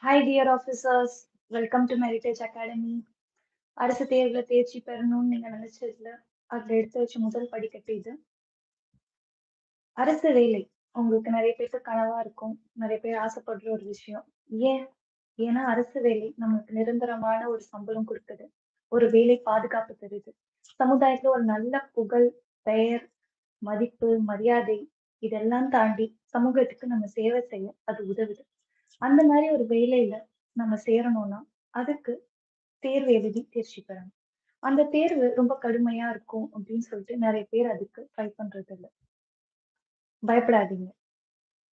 Hi, dear officers. Welcome to Meritage Academy. அரசு தேர்வுல தேர்ச்சி பெறணும்னு நீங்க நினைச்சதுல அதுல எடுத்து வச்ச முதல் படிக்கட்டு இது. அரசு வேலை உங்களுக்கு நிறைய பேருக்கு கனவா இருக்கும். நிறைய பேர் ஆசைப்படுற ஒரு விஷயம். ஏன்? ஏன்னா அரசு வேலை நமக்கு நிரந்தரமான ஒரு சம்பளம் கொடுக்குது. ஒரு வேலை பாதுகாப்பு தருது. சமுதாயத்துல ஒரு நல்ல புகழ், பெயர், மதிப்பு, மரியாதை இதெல்லாம் தாண்டி சமூகத்துக்கு நம்ம சேவை செய்ய அது உதவுது. அந்த மாதிரி ஒரு வேலையில நம்ம சேரணும்னா அதுக்கு தேர்வு எழுதி தேர்ச்சி பெறணும். அந்த தேர்வு ரொம்ப கடுமையா இருக்கும் அப்படின்னு சொல்லிட்டு நிறைய பேர் அதுக்கு ட்ரை பண்றது இல்ல. பயப்படாதீங்க.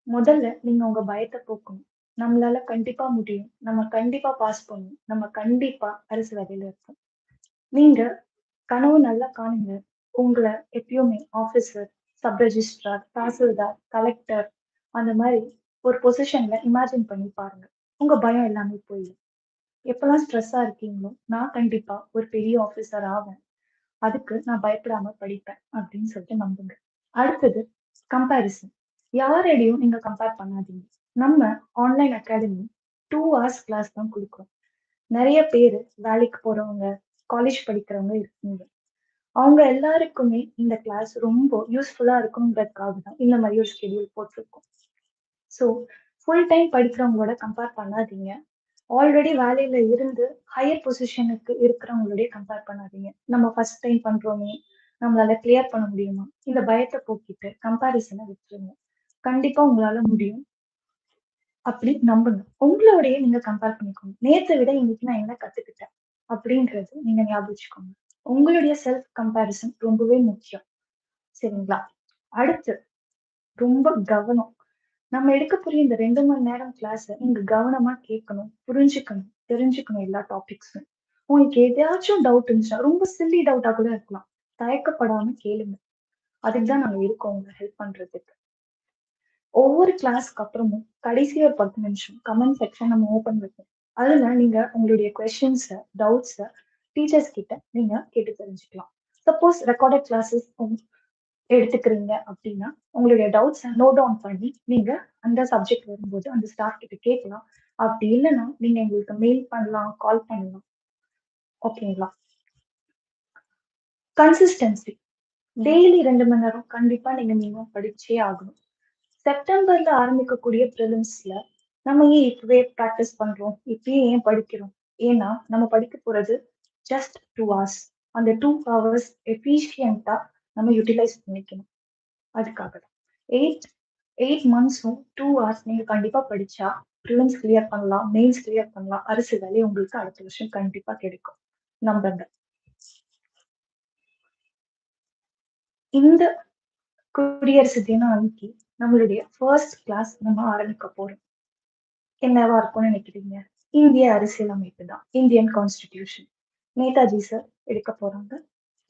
முதல்ல நீங்க உங்க பயத்தை போக்கணும். நம்மளால கண்டிப்பா முடியும். நம்ம கண்டிப்பா பாஸ் பண்ணுவோம். நம்ம கண்டிப்பா அரசு வேலையில இருப்போம். நீங்க கனவு நல்லா காணுங்க. உங்கள எப்பயுமே officer, sub registrar, tahsildar, collector அந்த மாதிரி ஒரு பொசிஷன்ல இமேஜின் பண்ணி பாருங்க. உங்க பயம் எல்லாமே போயிடும். எப்பலாம் ஸ்ட்ரெஸ்ஸா இருக்கீங்களோ, நான் கண்டிப்பா ஒரு பெரிய ஆஃபீசர் ஆவேன். அதுக்கு நான் பயப்படாம படிப்பேன் அப்படின்னு சொல்லிட்டு நம்புங்க. அடுத்தது கம்பேரிசன். யாரடையும் நீங்க கம்பேர் பண்ணாதீங்க. நம்ம ஆன்லைன் அகாடமி 2 ஹவர்ஸ் கிளாஸ் தான் குடுக்குறோம். நெறைய பேரு வேலைக்கு போறவங்க, காலேஜ் படிக்கிறவங்க இருக்கீங்க. அவங்க எல்லாருக்குமே இந்த கிளாஸ் ரொம்ப யூஸ்ஃபுல்லா இருக்கும்ன்றதுக்காக தான் இந்த மாதிரி ஒரு ஷெட்யூல் போட்டிருக்கோம். ஸோ ஃபுல் டைம் படிக்கிறவங்களோட கம்பேர் பண்ணாதீங்க. ஆல்ரெடி வேலையில இருந்து ஹையர் பொசிஷனுக்கு இருக்கிறவங்களுடைய கம்பேர் பண்ணாதீங்க. நம்ம ஃபர்ஸ்ட் டைம் பண்றோமே, நம்மளால கிளியர் பண்ண முடியுமா? இந்த பயத்த போக்கிட்டு கம்பேரிசன விட்டுருங்க. கண்டிப்பா உங்களால முடியும். அப்படி நம்புங்க. உங்களோடயே நீங்க கம்பேர் பண்ணிக்கோங்க. நேத்த விட இன்னைக்கு நான் என்ன கத்துக்கிட்டேன்? அப்படின்றது நீங்க ஞாபகம் வச்சுக்கோங்க. உங்களுடைய செல்ஃப் கம்பேரிசன் ரொம்பவே முக்கியம். சரிங்களா? அடுத்து ரொம்ப கவனம். நம்ம எடுக்கக்கூடிய இந்த 2 மணி நேரம் கிளாஸ நீங்க கவனமா கேட்கணும், புரிஞ்சுக்கணும், தெரிஞ்சுக்கணும் எல்லா டாபிக்ஸும். உங்களுக்கு எதையாச்சும் டவுட் இருந்துச்சுன்னா, ரொம்ப சில்லி டவுட்டா கூட இருக்கலாம். தயக்கப்படாம கேளுங்க. அதுக்கு தான் நாங்க இருக்கோம் உங்கள ஹெல்ப் பண்றதுக்கு. ஒவ்வொரு கிளாஸ்க்கு அப்புறமும் கடைசி ஒரு 10 நிமிஷம் கமெண்ட் செக்ஷன் நம்ம ஓப்பன் வைப்போம். அதுல நீங்க உங்களுடைய கொஸ்டின்ஸ, டவுட்ஸ டீச்சர்ஸ் கிட்ட நீங்க கேட்டு தெரிஞ்சுக்கலாம். சப்போஸ் ரெக்கார்டட் கிளாஸஸ் எடுத்துக்கிறீங்க அப்படின்னா, உங்களுடைய டவுட்ஸ நோட் டவுன் பண்ணி, நீங்க அந்த சப்ஜெக்ட் வரும்போது அந்த ஸ்டாஃப் கிட்ட கேட்கலாம். அப்படி இல்லன்னா, நீங்க எங்களுக்கு மெயில் பண்ணலாம், கால் பண்ணலாம். ஓகேங்களா? கன்சிஸ்டன்சி. டெய்லி 2 மணி நேரம் கண்டிப்பா நீங்க மினிமம் படிச்சே ஆகணும். செப்டம்பர்ல ஆரம்பிக்கக்கூடிய பிரிலிம்ஸ்ல நம்ம ஏன் இப்பவே பிராக்டிஸ் பண்றோம்? இப்பயே ஏன் படிக்கிறோம்? ஏன்னா, நம்ம படிக்க போறது ஜஸ்ட் 2 ஹார்ஸ். அந்த 2 ஹவர்ஸ் எஃபிஷியன்ட்டா நம்ம யுட்டிலைஸ் பண்ணிக்கணும். அதுக்காக தான். 8 8 மந்த்ஸும் 2 ஹார்ஸ் நீங்க கண்டிப்பா படிச்சா, பிரிலிம்ஸ் கிளியர் பண்ணலாம், மெயின்ஸ் கிளியர் பண்ணலாம். அரசு வேலை உங்களுக்கு அடுத்த வருஷம் கண்டிப்பா கிடைக்கும். நம்புங்க. இந்த குடியரசு தினம் அன்னைக்கு நம்மளுடைய ஃபர்ஸ்ட் கிளாஸ் நம்ம ஆரம்பிக்க போறோம். என்னவா இருக்கும்னு நினைக்கிறீங்க? இந்திய அரசியலமைப்பு தான். Indian constitution. நேதாஜி சார் எடுக்க போறாங்க.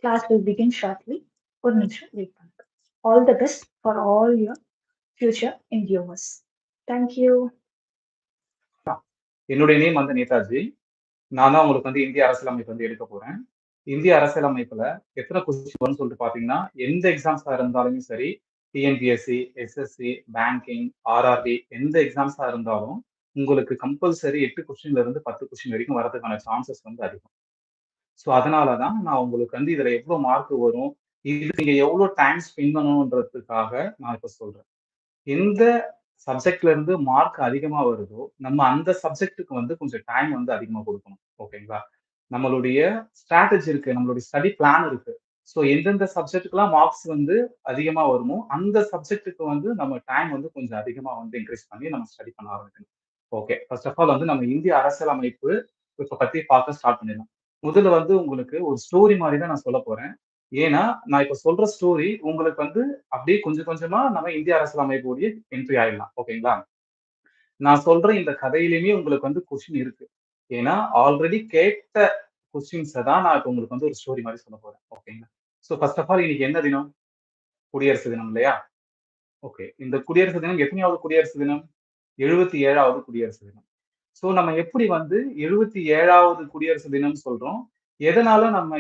Class will begin shortly. ஒரு நிமிஷம் வெயிட் பண்ணுங்க. All the best for all your future endeavours. Thank you. என்னுடைய நேம் வந்து நேதாஜி. நான் தான் உங்களுக்கு வந்து இந்திய அரசியலமைப்பு வந்து எடுக்க போறேன். இந்திய அரசியலமைப்புல எத்தனை கொஸ்டின் வரும்னு சொல்லிட்டு பாத்தீங்கன்னா, எந்த எக்ஸாம்ஸா இருந்தாலுமே சரி, டிஎன்பிஎஸ்சி, எஸ்எஸ்சி, பேங்கிங், ஆர்ஆர்பி எந்த எக்ஸாம்ஸா இருந்தாலும் உங்களுக்கு கம்பல்சரி 8 கொஸ்டின்ல இருந்து 10 கொஸ்டின் வரைக்கும் வரதுக்கான சான்சஸ் வந்து அதிகம். ஸோ அதனாலதான் நான் உங்களுக்கு வந்து இதுல எவ்வளவு மார்க் வரும், இதுக்கு நீங்க எவ்வளவு டைம் ஸ்பெண்ட் பண்ணணுன்றதுக்காக நான் இப்ப சொல்றேன். எந்த சப்ஜெக்ட்ல இருந்து மார்க் அதிகமா வருதோ, நம்ம அந்த சப்ஜெக்ட்டுக்கு வந்து கொஞ்சம் டைம் வந்து அதிகமா குடுக்கணும். ஓகேங்களா? நம்மளுடைய ஸ்ட்ராட்டஜி இருக்கு. நம்மளுடைய ஸ்டடி பிளான் இருக்கு. ஸோ எந்தெந்த சப்ஜெக்ட்டுக்குலாம் மார்க்ஸ் வந்து அதிகமா வருமோ, அந்த சப்ஜெக்ட்டுக்கு வந்து நம்ம டைம் வந்து கொஞ்சம் அதிகமா வந்து இன்கிரீஸ் பண்ணி நம்ம ஸ்டடி பண்ண ஆரம்பிக்கணும். ஓகே. ஃபர்ஸ்ட் ஆஃப் ஆல் வந்து நம்ம இந்திய அரசியலமைப்பு இப்ப பத்தி பார்க்க ஸ்டார்ட் பண்ணிடலாம். முதல்ல வந்து உங்களுக்கு ஒரு ஸ்டோரி மாரி தான் நான் சொல்லப் போறேன். ஏன்னா, நான் இப்ப சொல்ற ஸ்டோரி உங்களுக்கு வந்து அப்படியே கொஞ்சம் கொஞ்சமா நம்ம இந்திய அரசியலமைப்போடயே என்ட்ரி ஆயிடலாம். ஓகேங்களா? நான் சொல்ற இந்த கதையிலயுமே உங்களுக்கு வந்து கொஸ்டின் இருக்கு. ஏன்னா, ஆல்ரெடி கேட்ட கொஸ்டின்ஸ தான் நான் இப்ப உங்களுக்கு வந்து ஒரு ஸ்டோரி மாரி சொல்லப் போறேன். ஓகேங்களா? சோ ஃபர்ஸ்ட் ஆஃப் ஆல் இன்னைக்கு என்ன தினம்? குடியரசு தினம் இல்லையா? ஓகே. இந்த குடியரசு தினம் எத்தனையாவது குடியரசு தினம்? 77வது குடியரசு தினம். சோ நம்ம எப்படி வந்து 77வது குடியரசு தினம்னு சொல்றோம்? எதனால நம்ம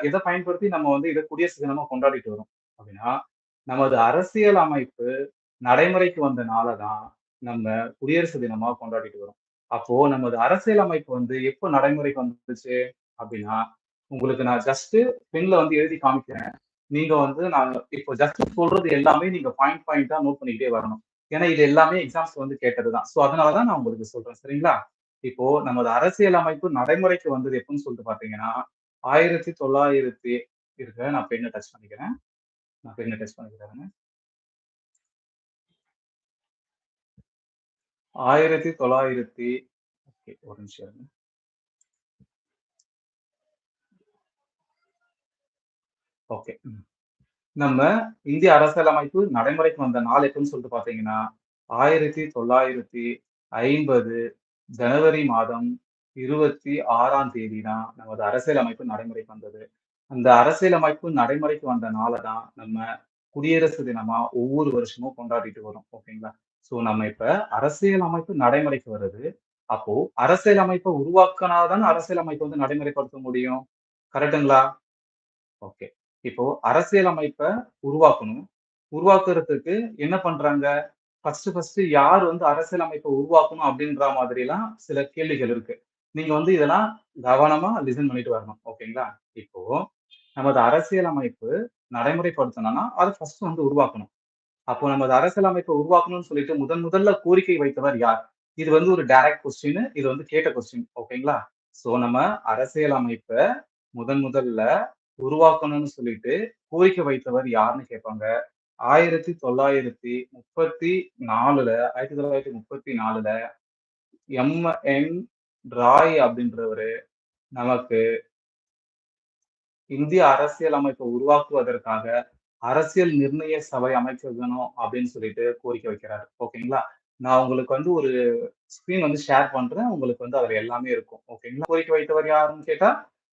எத பயன்படுத்தி நம்ம வந்து இத குடியரசு தினமா கொண்டாடிட்டு வரோம்? அப்படின்னா, நமது அரசியல் அமைப்பு நடைமுறைக்கு வந்த நாள தான் நம்ம குடியரசு தினமா கொண்டாடிட்டு வரோம். அப்போ நமது அரசியலமைப்பு வந்து எப்போ நடைமுறைக்கு வந்துச்சு அப்படின்னா, உங்களுக்கு நான் ஜஸ்ட் பென்ல வந்து எழுதி காமிக்கிறேன். நீங்க வந்து நான் இப்போ ஜஸ்ட் சொல்றது எல்லாமே நீங்க பாயிண்ட் பாயிண்ட்டா நோட் பண்ணிக்கிட்டே வரணும். ஏன்னா இது எல்லாமே எக்ஸாம்ஸ்ல வந்து கேட்டது தான். ஸோ அதனால தான் நான் உங்களுக்கு சொல்றேன். சரிங்களா? இப்போ நமது அரசியலமைப்பு நடைமுறைக்கு வந்தது எப்பன்னு சொல்லிட்டு பார்த்தீங்கன்னா, 1900 இருங்க நான் பென்ன டச் பண்ணிக்கிறேன். நான் பென்ன டச் பண்ணிக்கிறேங்க. 1900 ஓகே ஒரு நிமிஷம் இருங்க. ஓகே. நம்ம இந்திய அரசியலமைப்பு நடைமுறைக்கு வந்த நாள் எப்பன்னு சொல்லிட்டு பார்த்தீங்கன்னா, 1950 ஜனவரி மாதம் 26ஆம் தேதி தான் நமது அரசியலமைப்பு நடைமுறைக்கு வந்தது. அந்த அரசியலமைப்பு நடைமுறைக்கு வந்த நாள தான் நம்ம குடியரசு தினமா ஒவ்வொரு வருஷமும் கொண்டாடிட்டு வரோம். ஓகேங்களா? ஸோ நம்ம இப்ப அரசியலமைப்பு நடைமுறைக்கு வருது. அப்போ அரசியலமைப்ப உருவாக்குனா தானே அரசியலமைப்ப வந்து நடைமுறைப்படுத்த முடியும். கரெக்ட்டுங்களா? ஓகே. இப்போ அரசியலமைப்ப உருவாக்கணும். உருவாக்குறதுக்கு என்ன பண்றாங்க? ஃபர்ஸ்ட்டு யார் வந்து அரசியலமைப்ப உருவாக்கணும் அப்படின்ற மாதிரிலாம் சில கேள்விகள் இருக்கு. நீங்க வந்து இதெல்லாம் கவனமா லிசன் பண்ணிட்டு வரணும். ஓகேங்களா? இப்போ நமது அரசியலமைப்பு நடைமுறைப்படுத்தணும்னா, அத ஃபர்ஸ்ட்டு வந்து உருவாக்கணும். அப்போ நமது அரசியலமைப்ப உருவாக்கணும்னு சொல்லிட்டு முதல்ல கோரிக்கை வைத்தவர் யார்? இது வந்து ஒரு டைரக்ட் கொஸ்டின். இது வந்து கேட்ட கொஸ்டின். ஓகேங்களா? சோ நம்ம அரசியலமைப்ப முதல்ல உருவாக்கணும்னு சொல்லிட்டு கோரிக்கை வைத்தவர் யாருன்னு கேட்பாங்க. 1934ல எம்.என். ராய் அப்படின்றவரு நமக்கு இந்திய அரசியலமைப்ப உருவாக்குவதற்காக அரசியல் நிர்ணய சபை அமைக்கணும் அப்படின்னு சொல்லிட்டு கோரிக்கை வைக்கிறாரு. ஓகேங்களா? நான் உங்களுக்கு வந்து ஒரு ஸ்கிரீன் வந்து ஷேர் பண்றேன். உங்களுக்கு வந்து அதுல எல்லாமே இருக்கும். ஓகேங்களா? கோரிக்கை வைத்தவர் யாருன்னு கேட்டா,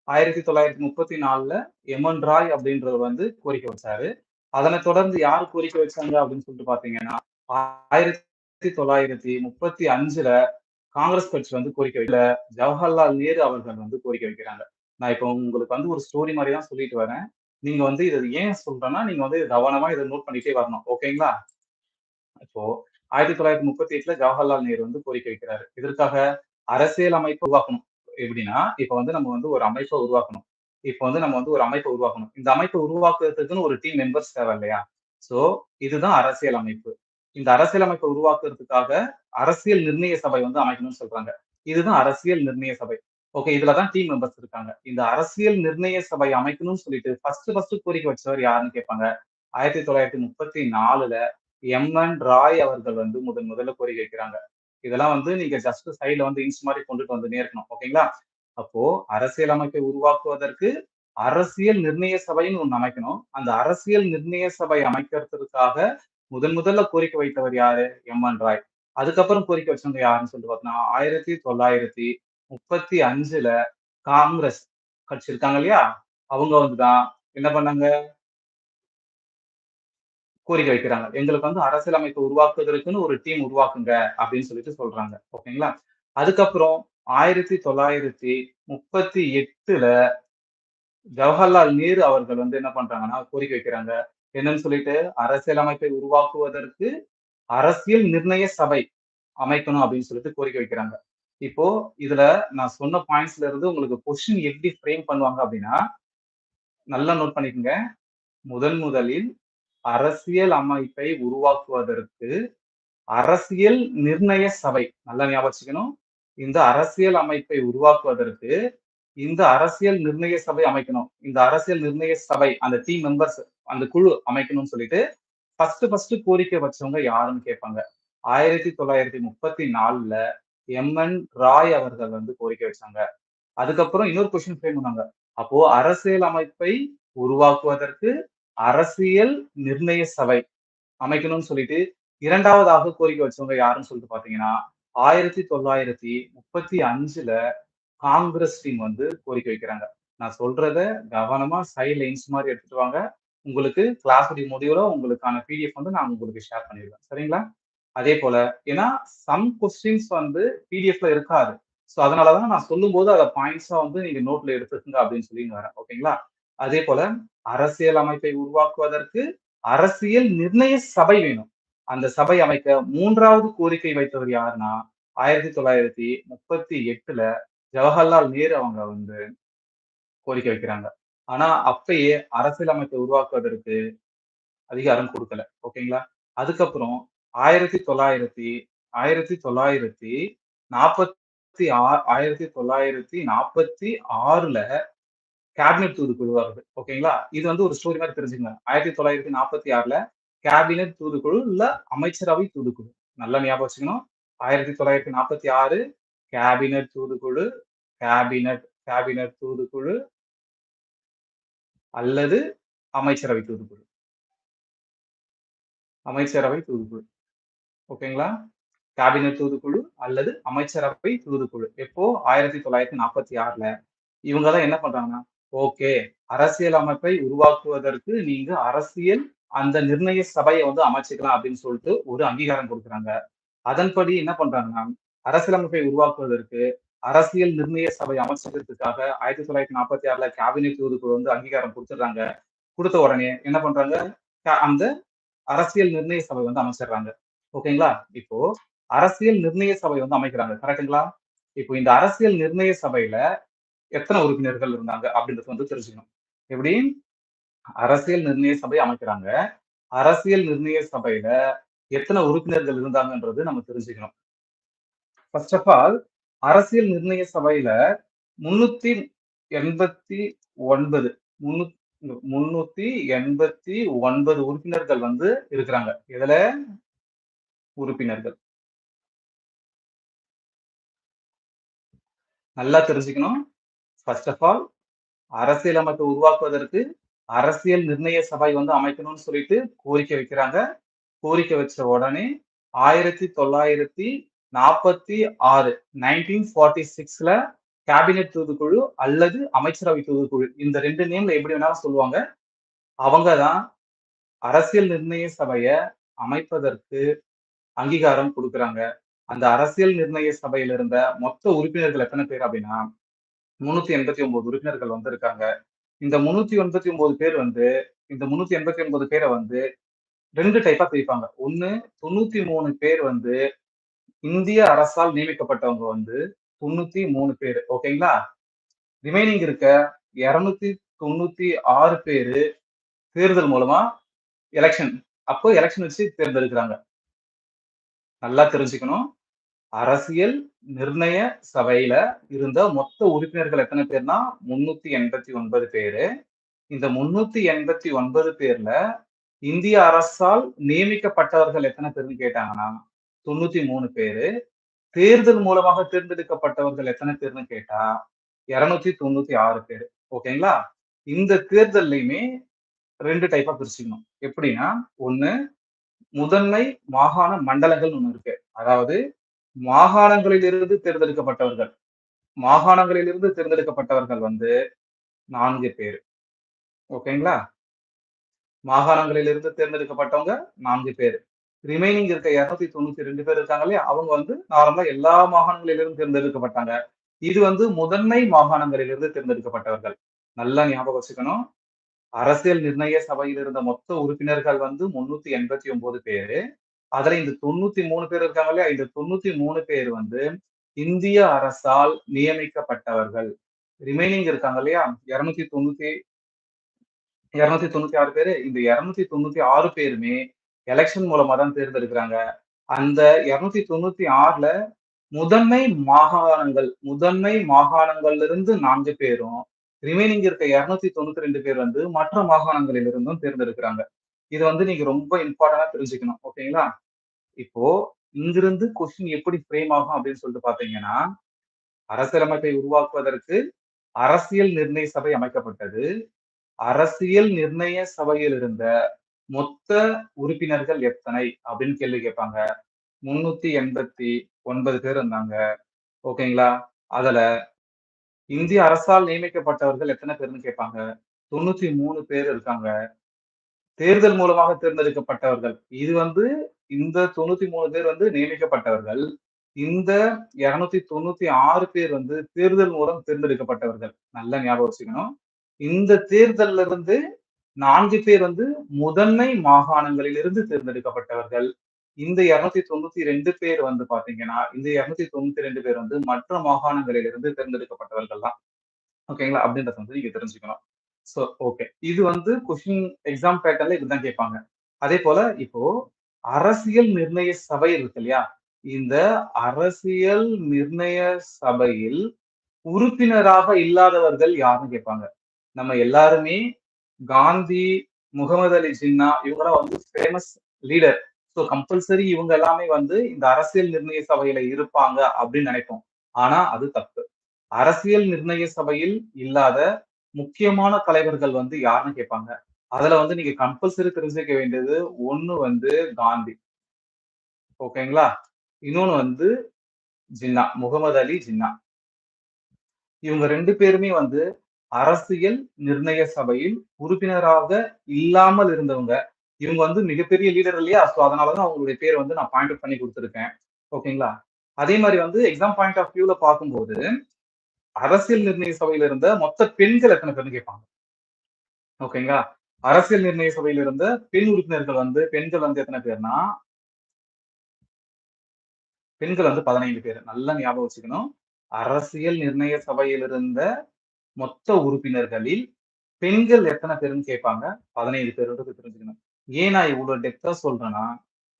1934ல எம்.என். ராய் அப்படின்றவர் வந்து கோரிக்கை வச்சாரு. அதனைத் தொடர்ந்து யார் கோரிக்கை வச்சாங்க அப்படின்னு சொல்லிட்டு பார்த்தீங்கன்னா, 1935ல காங்கிரஸ் கட்சி வந்து கோரிக்கை வைக்கல. ஜவஹர்லால் நேரு அவர்கள் வந்து கோரிக்கை வைக்கிறாங்க. நான் இப்போ உங்களுக்கு வந்து ஒரு ஸ்டோரி மாரி தான் சொல்லிட்டு வரேன். நீங்க வந்து இத ஏன் சொல்றேன்னா, நீங்க வந்து கவனமா இத நோட் பண்ணிட்டே வரணும். ஓகேங்களா? இப்போ 1938ல ஜவஹர்லால் நேரு வந்து கோரிக்கை வைக்கிறாரு. எதற்காக? அரசியல் அமைப்பு உருவாக்கணும். எப்படின்னா, இப்ப வந்து நம்ம வந்து ஒரு அமைப்ப உருவாக்கணும். இப்ப வந்து நம்ம வந்து ஒரு அமைப்ப உருவாக்கணும். இந்த அமைப்ப உருவாக்குறதுக்குன்னு ஒரு டீம் மெம்பர்ஸ் தேவை இல்லையா? சோ, இதுதான் அரசியல் அமைப்பு. இந்த அரசியல் அமைப்ப உருவாக்குறதுக்காக அரசியல் நிர்ணய சபை வந்து அமைக்கணும்னு சொல்றாங்க. இதுதான் அரசியல் நிர்ணய சபை. ஓகே. இதுல தான் டீம் மெம்பர்ஸ் இருக்காங்க. இந்த அரசியல் நிர்ணய சபை அமைக்கணும்னு சொல்லிட்டு ஃபர்ஸ்ட் கோரிக்கை வச்சவர் யாருன்னு கேட்பாங்க. 1934ல எம்.என். ராய் அவர்கள் வந்து முதல்ல கோரிக்கை வைக்கிறாங்க. இதெல்லாம் வந்து நீங்க ஜஸ்ட் சைடுல வந்து இன்ச் மாரி கொண்டுட்டு வந்துன்னே இருக்கணும். ஓகேங்களா? அப்போ அரசியலமைப்பை உருவாக்குவதற்கு அரசியல் நிர்ணய சபைன்னு ஒண்ணு அமைக்கணும். அந்த அரசியல் நிர்ணய சபை அமைக்கிறதுக்காக முதல்ல கோரிக்கை வைத்தவர் யாரு? எம்.என். ராய். அதுக்கப்புறம் கோரிக்கை வச்சவங்க யாருன்னு சொல்லிட்டு பார்த்தோம்னா, 1935ல காங்கிரஸ் கட்சி இருக்காங்க இல்லையா? அவங்க வந்து தான் என்ன பண்ணாங்க? கோரிக்கை வைக்கிறாங்க. எங்களுக்கு வந்து அரசியலமைப்பு உருவாக்குவதற்குன்னு ஒரு டீம் உருவாக்குங்க அப்படின்னு சொல்லிட்டு சொல்றாங்க. ஓகேங்களா? அதுக்கப்புறம் 1938ல ஜவஹர்லால் நேரு அவர்கள் வந்து என்ன பண்றாங்கன்னா, கோரிக்கை வைக்கிறாங்க. என்னன்னு சொல்லிட்டு, அரசியலமைப்பை உருவாக்குவதற்கு அரசியல் நிர்ணய சபை அமைக்கணும் அப்படின்னு சொல்லிட்டு கோரிக்கை வைக்கிறாங்க. இப்போ இதுல நான் சொன்ன பாயிண்ட்ஸ்ல இருந்து உங்களுக்கு கொஸ்டின் எப்படி ஃப்ரேம் பண்ணுவாங்க அப்படின்னா, நல்லா நோட் பண்ணிக்கங்க. முதலில் அரசியல் அமைப்பை உருவாக்குவதற்கு அரசியல் நிர்ணய சபை. நல்லா ஞாபகம் வச்சுக்கணும். இந்த அரசியல் அமைப்பை உருவாக்குவதற்கு, இந்த அரசியல் நிர்ணய சபை அமைக்கணும். இந்த அரசியல் நிர்ணய சபை, அந்த டீம் மெம்பர்ஸ், அந்த குழு அமைக்கணும்னு சொல்லிட்டு, ஃபர்ஸ்ட் கோரிக்கை வச்சவங்க யாருன்னு கேட்பாங்க. 1934ல எம்.என். ராய் அவர்கள் வந்து கோரிக்கை வச்சாங்க. அதுக்கப்புறம் இன்னொரு கொஸ்டின் ஃப்ரேம் பண்ணாங்க. அப்போ அரசியல் அமைப்பை உருவாக்குவதற்கு அரசியல் நிர்ணய சபை அமைக்கணும்னு சொல்லிட்டு 2வதாக கோரிக்கை வச்சவங்க யாருன்னு சொல்லிட்டு பார்த்தீங்கன்னா, 1935ல காங்கிரஸ் டீம் வந்து கோரிக்கை வைக்கிறாங்க. நான் சொல்றத கவனமா சைட்ல இன்ச் மாரி எடுத்துட்டு வாங்க. உங்களுக்கு கிளாஸ் முடிவுல உங்களுக்கான பிடிஎஃப் வந்து நான் உங்களுக்கு ஷேர் பண்ணிருவேன். சரிங்களா? அதே போல ஏன்னா சம் கொஸ்டின்ஸ் வந்து பிடிஎஃப்ல இருக்காது. சோ அதனால தான் நான் சொல்லும்போது அத பாயிண்ட்ஸா வந்து நீங்க நோட்ல எடுத்துக்கங்க அப்படின்னு சொல்லி வரேன். ஓகேங்களா? அதே போல அரசியல் அமைப்பை உருவாக்குவதற்கு அரசியல் நிர்ணய சபை வேணும். அந்த சபை அமைக்க 3வது கோரிக்கை வைத்தவர் யாருன்னா, 1938ல ஜவஹர்லால் நேரு அவங்க வந்து கோரிக்கை வைக்கிறாங்க. ஆனா அப்பயே அரசியலமைப்பை உருவாக்குவதற்கு அதிகாரம் குடுக்கல. ஓகேங்களா? அதுக்கப்புறம் 1946ல கேபினெட் தூதுக்குழு வருது. ஓகேங்களா? இது வந்து ஒரு ஸ்டோரி மாரி தெரிஞ்சுக்கங்க. 1946ல கேபினெட் தூதுக்குழு இல்ல அமைச்சரவை தூதுக்குழு. நல்லா ஞாபகம் வச்சுக்கணும். 1946 கேபினெட் தூதுக்குழு, கேபினெட் தூதுக்குழு அல்லது அமைச்சரவை தூதுக்குழு. அமைச்சரவை தூதுக்குழு. ஓகேங்களா? கேபினெட் தூதுக்குழு அல்லது அமைச்சரவை தூதுக்குழு. எப்போ? 1946ல. இவங்க தான் என்ன பண்றாங்கன்னா, ஓகே, அரசியல் அமைப்பை உருவாக்குவதற்கு நீங்க அரசியல் அந்த நிர்ணய சபைய வந்து அமைச்சுக்கலாம் அப்படின்னு சொல்லிட்டு ஒரு அங்கீகாரம் குடுக்குறாங்க. அதன்படி என்ன பண்றாங்கன்னா, அரசியலமைப்பை உருவாக்குவதற்கு அரசியல் நிர்ணய சபை அமைச்சதற்காக 1946ல கேபினெட் தூதுக்குழு வந்து அங்கீகாரம் குடுத்துடுறாங்க. குடுத்த உடனே என்ன பண்றாங்க, அந்த அரசியல் நிர்ணய சபை வந்து அமைச்சிடுறாங்க. ஓகேங்களா? இப்போ அரசியல் நிர்ணய சபை வந்து அமைக்கிறாங்க. கரெக்ட்டுங்களா? இப்போ இந்த அரசியல் நிர்ணய சபையில எத்தன உறுப்பினர்கள் இருந்தாங்க அப்படின்றத வந்து தெரிஞ்சுக்கணும். எப்படி? அரசியல் நிர்ணய சபை அமைக்கிறாங்க. அரசியல் நிர்ணய சபையில எத்தன உறுப்பினர்கள் இருந்தாங்கன்றது நம்ம தெரிஞ்சுக்கணும். ஃபர்ஸ்ட் ஆஃப் ஆல் அரசியல் நிர்ணய சபையில 389 389 உறுப்பினர்கள் வந்து இருக்கிறாங்க. எதுல? உறுப்பினர்கள். நல்லா தெரிஞ்சுக்கணும். ஃபர்ஸ்ட் ஆஃப் ஆல் அரசியலமைப்பை உருவாக்குவதற்கு அரசியல் நிர்ணய சபை வந்து அமைக்கணும்னு சொல்லிட்டு கோரிக்கை வைக்கிறாங்க. கோரிக்கை வச்ச உடனே 1946 1946ல கேபினெட் தூதுக்குழு அல்லது அமைச்சரவை தூதுக்குழு இந்த 2 நேம்ல எப்படி வேணாலும் சொல்லுவாங்க. அவங்க தான் அரசியல் நிர்ணய சபைய அமைப்பதற்கு அங்கீகாரம் குடுக்குறாங்க. அந்த அரசியல் நிர்ணய சபையில இருந்த மொத்த உறுப்பினர்கள் எத்தன பேர் அப்படின்னா 389 உறுப்பினர்கள் வந்து இருக்காங்க. இந்த 389 பேர் வந்து இந்த 389 பேர வந்து 2 டைப்பா பிரிப்பாங்க. ஒண்ணு 93 பேர் வந்து இந்திய அரசால் நியமிக்கப்பட்டவங்க வந்து 93 பேரு. ஓகேங்களா? ரிமைனிங் இருக்க 296 பேரு தேர்தல் மூலமா எலக்ஷன் எலக்ஷன் வச்சு தேர்ந்தெடுக்கிறாங்க. நல்லா தெரிஞ்சுக்கணும். அரசியல் நிர்ணய சபையில இருந்த மொத்த உறுப்பினர்கள் எத்தன பேர்னா 389 பேரு. இந்த 389 பேர்ல இந்திய அரசால் நியமிக்கப்பட்டவர்கள் எத்தன பேருன்னு கேட்டாங்கன்னா 93 பேரு. தேர்தல் மூலமாக தேர்ந்தெடுக்கப்பட்டவர்கள் எத்தன பேருன்னு கேட்டா 296 பேரு. ஓகேங்களா? இந்த தேர்தல்லயுமே 2 டைப்பா பிரிச்சுக்கணும். எப்படின்னா, ஒண்ணு முதன்மை மாகாண மண்டலங்கள்னு ஒண்ணு இருக்கு. அதாவது மாகாணங்களிலிருந்து தேர்ந்தெடுக்கப்பட்டவர்கள். மாகாணங்களிலிருந்து தேர்ந்தெடுக்கப்பட்டவர்கள் வந்து 4 பேரு. ஓகேங்களா? மாகாணங்களிலிருந்து தேர்ந்தெடுக்கப்பட்டவங்க 4 பேரு. ரிமைனிங் இருக்க 292 பேர் இருக்காங்க இல்லையா? அவங்க வந்து நார்மலா எல்லா மாகாணங்களிலிருந்து தேர்ந்தெடுக்கப்பட்டாங்க. இது வந்து முதன்மை மாகாணங்களிலிருந்து தேர்ந்தெடுக்கப்பட்டவர்கள். நல்லா ஞாபகம் வச்சுக்கணும். அரசியல் நிர்ணய சபையில் இருந்த மொத்த உறுப்பினர்கள் வந்து 389 பேரு. அதுல இந்த 93 பேர் இருக்காங்க இல்லையா? இந்த 93 பேர் வந்து இந்திய அரசால் நியமிக்கப்பட்டவர்கள். ரிமைனிங் இருக்காங்க இல்லையா? 296 பேரு. இந்த 296 பேருமே எலக்ஷன் மூலமா தான் தேர்ந்தெடுக்கிறாங்க. அந்த 296ல முதன்மை மாகாணங்கள்ல இருந்து 4 பேரும், ரிமைனிங் இருக்க 292 பேர் வந்து மற்ற மாகாணங்களில் இருந்தும் தேர்ந்தெடுக்கிறாங்க. இது வந்து நீங்க ரொம்ப இம்பார்ட்டன்ட்டா தெரிஞ்சுக்கணும். ஓகேங்களா? இப்போ இங்கிருந்து கொஸ்டின் எப்படி ஃப்ரேம் ஆகும் அப்படின்னு சொல்லிட்டு பார்த்தீங்கன்னா, அரசியலமைப்பை உருவாக்குவதற்கு அரசியல் நிர்ணய சபை அமைக்கப்பட்டது. அரசியல் நிர்ணய சபையில் இருந்த மொத்த உறுப்பினர்கள் எத்தனை அப்படின்னு கேள்வி கேட்பாங்க. 389 பேர் இருந்தாங்க. ஓகேங்களா? அதுல இந்திய அரசால் நியமிக்கப்பட்டவர்கள் எத்தன பேருன்னு கேட்பாங்க. 93 பேர் இருக்காங்க. தேர்தல் மூலமாக தேர்ந்தெடுக்கப்பட்டவர்கள். இது வந்து இந்த 93 பேர் வந்து நியமிக்கப்பட்டவர்கள். இந்த 296 பேர் வந்து தேர்தல் மூலம் தேர்ந்தெடுக்கப்பட்டவர்கள். நல்லா ஞாபகம் வச்சுக்கணும். இந்த தேர்தல்ல இருந்து 4 பேர் வந்து முதன்மை மாகாணங்களிலிருந்து தேர்ந்தெடுக்கப்பட்டவர்கள். இந்த 292 பேர் வந்து பாத்தீங்கன்னா, இந்த 292 பேர் வந்து மற்ற மாகாணங்களிலிருந்து தேர்ந்தெடுக்கப்பட்டவர்கள் தான். ஓகேங்களா? அப்படின்றத வந்து நீங்க தெரிஞ்சுக்கணும். So okay. இது வந்து கொஸ்டின் எக்ஸாம் பேட்டர்ன்ல இப்படிதான் கேட்பாங்க. அதேபோல இப்போ அரசியல் நிர்ணய சபை இருக்கு இல்லையா? இந்த அரசியல் நிர்ணய சபையில் உறுப்பினராக இல்லாதவர்கள் யாருன்னு கேட்பாங்க. நம்ம எல்லாருமே காந்தி, முகமது அலி ஜின்னா இவங்கலாம் வந்து ஃபேமஸ் லீடர். ஸோ கம்பல்சரி இவங்க எல்லாமே வந்து இந்த அரசியல் நிர்ணய சபையில இருப்பாங்க அப்படின்னு நினைப்போம். ஆனா அது தப்பு. அரசியல் நிர்ணய சபையில் இல்லாத முக்கியமான தலைவர்கள் வந்து யாருன்னு கேட்பாங்க. அதுல வந்து நீங்க கம்பல்சரி தெரிஞ்சுக்க வேண்டியது ஒண்ணு வந்து காந்தி. ஓகேங்களா? இன்னொன்னு வந்து ஜின்னா, முகமது அலி ஜின்னா. இவங்க 2 பேருமே வந்து அரசியல் நிர்ணய சபையில் உறுப்பினராக இல்லாமல் இருந்தவங்க. இவங்க வந்து மிகப்பெரிய லீடர் இல்லையா? சோ அதனாலதான் அவங்களுடைய பேர் வந்து நான் பாயிண்ட் அவுட் பண்ணி குடுத்திருக்கேன். ஓகேங்களா? அதே மாரி வந்து எக்ஸாம் பாயிண்ட் ஆஃப் வியூல பார்க்கும்போது, அரசியல் நிர்ணய சபையில இருந்த மொத்த பெண்கள் எத்தன பேர்ன்னு கேட்பாங்க. ஓகேங்களா? அரசியல் நிர்ணய சபையில இருந்த பெண் உறுப்பினர்கள் வந்து பெண்கள் வந்து எத்தன பேர்னா, பெண்கள் வந்து 15 பேர். நல்லா ஞாபகம் வச்சுக்கணும். அரசியல் நிர்ணய சபையில் இருந்த மொத்த உறுப்பினர்களில் பெண்கள் எத்தன பேருன்னு கேட்பாங்க. 15 பேருன்றது தெரிஞ்சுக்கணும். ஏன் நான் இவ்ளோ டெப்த்தா சொல்றேன்னா,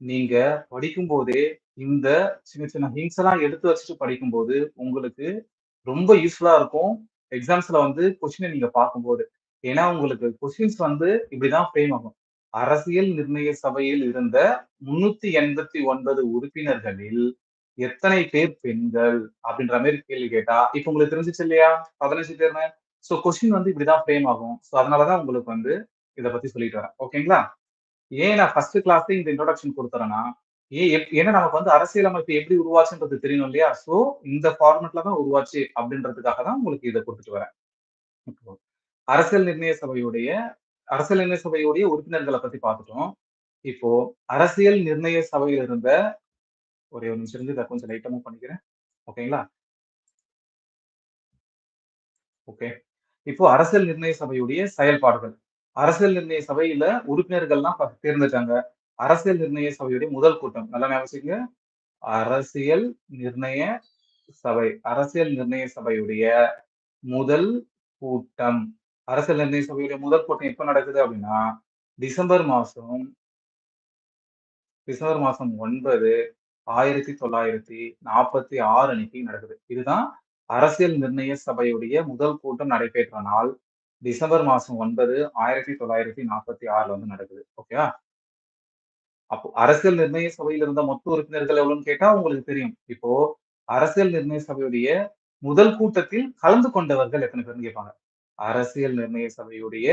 நீங்க படிக்கும்போதே இந்த சின்ன சின்ன ஹிண்ட்ஸ் எல்லாம் எடுத்து வச்சுட்டு படிக்கும்போது, உங்களுக்கு ரொம்ப யூஸ்ஃபுல்லா இருக்கும். எக்ஸாம்ஸ்ல வந்து கொஸ்டின நீங்க பார்க்கும்போது. ஏன்னா உங்களுக்கு கொஸ்டின்ஸ் வந்து இப்படிதான் ஃப்ரேம் ஆகும். அரசியல் நிர்ணய சபையில் இருந்த 389 உறுப்பினர்களில் எத்தனை பேர் பெண்கள்? அப்படின்ற மாரி கேள்வி கேட்டா, இப்ப உங்களுக்கு தெரிஞ்சுச்சு இல்லையா? 15 பேர்ன்னு. சோ கொஸ்டின் வந்து இப்படிதான் ஃப்ரேம் ஆகும். சோ அதனால தான் உங்களுக்கு வந்து இத பத்தி சொல்லிட்டு வரேன். ஓகேங்களா? ஏன் நான் ஃபர்ஸ்ட் கிளாஸ்லயே இந்த இன்ட்ரோடக்ஷன் குடுத்துறேன்னா, ஏன்னா நமக்கு வந்து அரசியலமைப்பு எப்படி உருவாச்சுன்றது தெரியணும் இல்லையா? சோ இந்த ஃபார்மட்ல தான் உருவாச்சு அப்படின்றதுக்காக தான் உங்களுக்கு இத குடுத்துட்டு வரேன். இப்போ அரசியல் நிர்ணய சபையுடைய அரசியல் நிர்ணய சபையுடைய உறுப்பினர்கள பத்தி பார்த்துட்டோம். இப்போ அரசியல் நிர்ணய சபையில இருந்த ஒரே ஒரு நிமிஷம் இருங்க. இத கொஞ்சம் லைட்டா மூவ் பண்ணிக்கிறேன். ஓகேங்களா? ஓகே. இப்போ அரசியல் நிர்ணய சபையுடைய செயல்பாடுகள். அரசியல் நிர்ணய சபையில உறுப்பினர்கள்லாம் தேர்ந்தெடுத்தாங்க. அரசியல் நிர்ணய சபையுடைய முதல் கூட்டம். நல்லா ஞாபகம் வச்சுக்கங்க. அரசியல் நிர்ணய சபை. அரசியல் நிர்ணய சபையுடைய முதல் கூட்டம். அரசியல் நிர்ணய சபையுடைய முதல் கூட்டம் எப்ப நடக்குது அப்படின்னா, டிசம்பர் மாசம் டிசம்பர் மாசம் 9, 1946 அன்னைக்கு நடக்குது. இதுதான் அரசியல் நிர்ணய சபையுடைய முதல் கூட்டம் நடைபெற்ற நாள். டிசம்பர் மாசம் 9, 1946ல வந்து நடக்குது. ஓகேவா? அப்போ அரசியல் நிர்ணய சபையில இருந்த மொத்த உறுப்பினர்கள் எவ்வளவுன்னு கேட்டா உங்களுக்கு தெரியும். இப்போ அரசியல் நிர்ணய சபையுடைய முதல் கூட்டத்தில் கலந்து கொண்டவர்கள் எத்தன பேர்ன்னு கேட்பாங்க. அரசியல் நிர்ணய சபையுடைய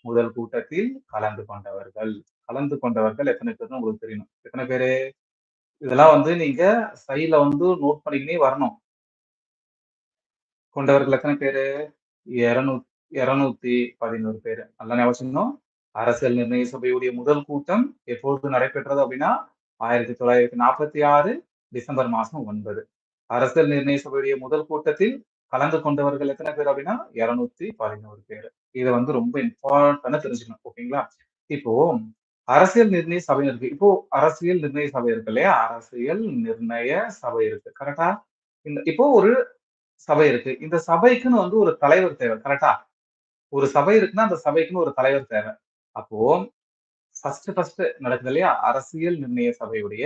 முதல் கூட்டத்தில் கலந்து கொண்டவர்கள். கலந்து கொண்டவர்கள் எத்தன பேர்ன்னு உங்களுக்கு தெரியணும். எத்தன பேரு? இதெல்லாம் வந்து நீங்க சைட்ல வந்து நோட் பண்ணிக்கினே வரணும். கொண்டவர்கள் எத்தன பேரு? 200 211 பேரு. நல்லா ஞாபகம் வச்சுக்கணும். அரசியல் நிர்ணய சபையுடைய முதல் கூட்டம் எப்பொழுது நடைபெற்றது அப்படின்னா, 1946 டிசம்பர் மாசம் 9. அரசியல் நிர்ணய சபையுடைய முதல் கூட்டத்தில் கலந்து கொண்டவர்கள் எத்தன பேர் அப்படின்னா, 211 பேரு. இத வந்து ரொம்ப இம்பார்ட்டன்ட்டா தெரிஞ்சுக்கணும். ஓகேங்களா? இப்போ அரசியல் நிர்ணய சபை இருக்கு. இப்போ அரசியல் நிர்ணய சபை இருக்கு இல்லையா? அரசியல் நிர்ணய சபை இருக்கு. கரெக்ட்டா? இப்போ ஒரு சபை இருக்கு. இந்த சபைக்குன்னு வந்து ஒரு தலைவர் தேவை. கரெக்ட்டா? ஒரு சபை இருக்குன்னா, அந்த சபைக்குன்னு ஒரு தலைவர் தேவை. அப்போ ஃபர்ஸ்ட் நடக்குது இல்லையா? அரசியல் நிர்ணய சபையுடைய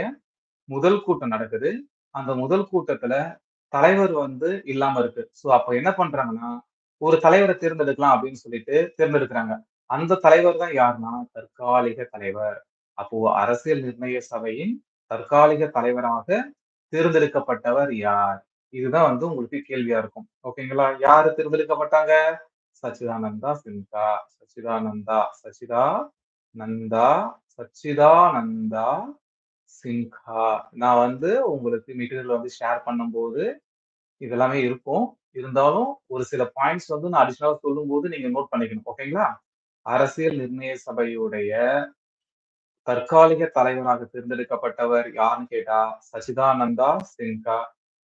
முதல் கூட்டம் நடக்குது. அந்த முதல் கூட்டத்துல தலைவர் வந்து இல்லாம இருக்கு. சோ அப்ப என்ன பண்றாங்கன்னா, ஒரு தலைவர தேர்ந்தெடுக்கலாம் அப்படின்னு சொல்லிட்டு தேர்ந்தெடுக்கிறாங்க. அந்த தலைவர் தான் யாருன்னா, தற்காலிக தலைவர். அப்போ அரசியல் நிர்ணய சபையின் தற்காலிக தலைவராக தேர்ந்தெடுக்கப்பட்டவர் யார்? இதுதான் வந்து உங்களுக்கு கேள்வியா இருக்கும். ஓகேங்களா? யாரு தேர்ந்தெடுக்கப்பட்டாங்க? சச்சிதானந்தா சின்ஹா. நந்தா, சச்சிதானந்தா சின்ஹா. நான் வந்து உங்களுக்கு மெட்டீரியல் வந்து ஷேர் பண்ணும்போது இது எல்லாமே இருக்கும். இருந்தாலும் ஒரு சில பாயிண்ட்ஸ் வந்து நான் அடிஷனலா சொல்லும்போது நீங்க நோட் பண்ணிக்கணும். ஓகேங்களா? அரசியல் நிர்ணய சபையுடைய தற்காலிக தலைவராக தேர்ந்தெடுக்கப்பட்டவர் யாருன்னு கேட்டா, சச்சிதானந்தா சின்ஹா.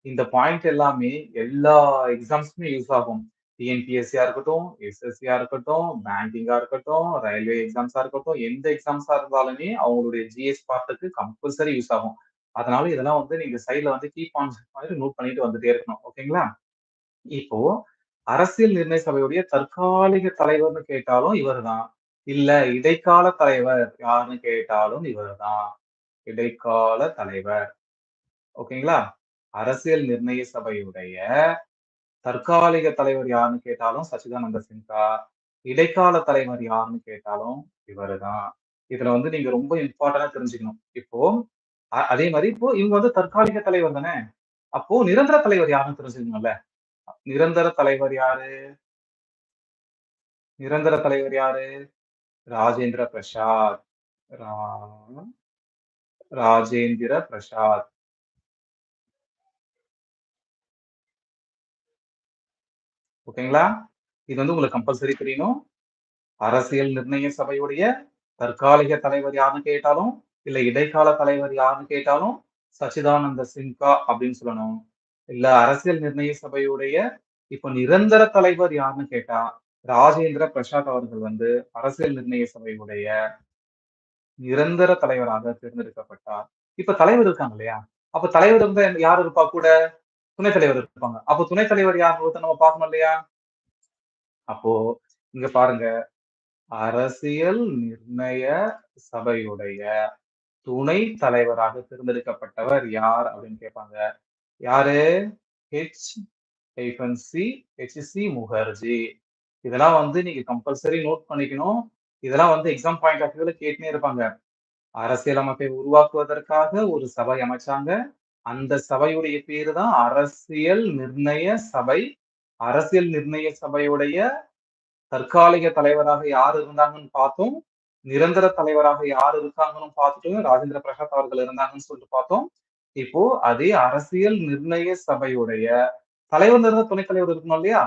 இந்த பாயிண்ட் எல்லாமே எல்லா எக்ஸாம்ஸ்க்குமே யூஸ் ஆகும். டிஎன்பிஎஸ்சியா இருக்கட்டும், எஸ்எஸ்சியா இருக்கட்டும், பேங்கிங்கா இருக்கட்டும், ரயில்வே எக்ஸாம்ஸா இருக்கட்டும், எந்த எக்ஸாம்ஸா இருந்தாலுமே அவங்களுடைய ஜிஎஸ் பார்ட்டுக்கு கம்பல்சரி யூஸ் ஆகும். அதனால இதெல்லாம் வந்து நீங்க சைட்ல வந்து கீ பாயிண்ட்ஸ் மாதிரி நோட் பண்ணிட்டு வந்துட்டே இருக்கணும். ஓகேங்களா? இப்போ அரசியல் நிர்ணய சபையுடைய தற்காலிக தலைவர்ன்னு கேட்டாலும் இவர்தான். இல்ல இடைக்கால தலைவர் யாருன்னு கேட்டாலும் இவர்தான். இடைக்கால தலைவர். ஓகேங்களா? அரசியல் நிர்ணய சபையுடைய தற்காலிக தலைவர் யாருன்னு கேட்டாலும் சச்சிதானந்த சின்ஹா. இடைக்கால தலைவர் யாருன்னு கேட்டாலும் இவருதான். இதுல வந்து நீங்க ரொம்ப இம்பார்ட்டன்ட்டா தெரிஞ்சுக்கணும். இப்போ அதே மாரி இப்போ இவங்க வந்து தற்காலிக தலைவர் தானே! அப்போ நிரந்தர தலைவர் யாருன்னு தெரிஞ்சுக்கணும்ல. நிரந்தர தலைவர் யாரு? நிரந்தர தலைவர் யாரு? ராஜேந்திர பிரசாத். ரா ராஜேந்திர பிரசாத். ஓகேங்களா? இது வந்து உங்களுக்கு கம்பல்சரி தெரியணும். அரசியல் நிர்ணய சபையுடைய தற்காலிக தலைவர் யாருன்னு கேட்டாலும், இல்ல இடைக்கால தலைவர் யாருன்னு கேட்டாலும், சச்சிதானந்த சின்ஹா அப்படின்னு சொல்லணும். இல்ல அரசியல் நிர்ணய சபையுடைய இப்ப நிரந்தர தலைவர் யாருன்னு கேட்டா, ராஜேந்திர பிரசாத் அவர்கள் வந்து அரசியல் நிர்ணய சபையுடைய நிரந்தர தலைவராக தேர்ந்தெடுக்கப்பட்டார். இப்ப தலைவர் இருக்காங்க இல்லையா? அப்ப தலைவர் இருந்தா யார் இருப்பா கூட? துணைத் தலைவர் இருப்பாங்க. அப்ப துணைத் தலைவர் யாருன்றத நம்ம பார்க்கணும் இல்லையா? அப்போ இங்க பாருங்க. அரசியல் நிர்ணய சபையுடைய துணைத் தலைவராக தேர்ந்தெடுக்கப்பட்டவர் யார் அப்படின்னு கேட்பாங்க. யாரு? ஹெச்-சி முகர்ஜி. இதெல்லாம் வந்து நீங்க கம்பல்சரி நோட் பண்ணிக்கணும். இதெல்லாம் வந்து எக்ஸாம் பாயிண்ட் ஆஃப் வியூல கேட்டுன்னே இருப்பாங்க. அரசியலமைப்பை உருவாக்குவதற்காக ஒரு சபை அமைச்சாங்க. அந்த சபையுடைய பேரு தான் அரசியல் நிர்ணய சபை. அரசியல் நிர்ணய சபையுடைய தற்காலிக தலைவராக யார் இருந்தாங்கன்னு பார்த்தோம். நிரந்தர தலைவராக யார் இருக்காங்கன்னு பார்த்துட்டு ராஜேந்திர பிரசாத் அவர்கள் இருந்தாங்கன்னு சொல்லிட்டு பார்த்தோம். இப்போ அதே அரசியல் நிர்ணய சபையுடைய தலைவர் இருந்தா துணைத் தலைவர் இருக்கணும் இல்லையா?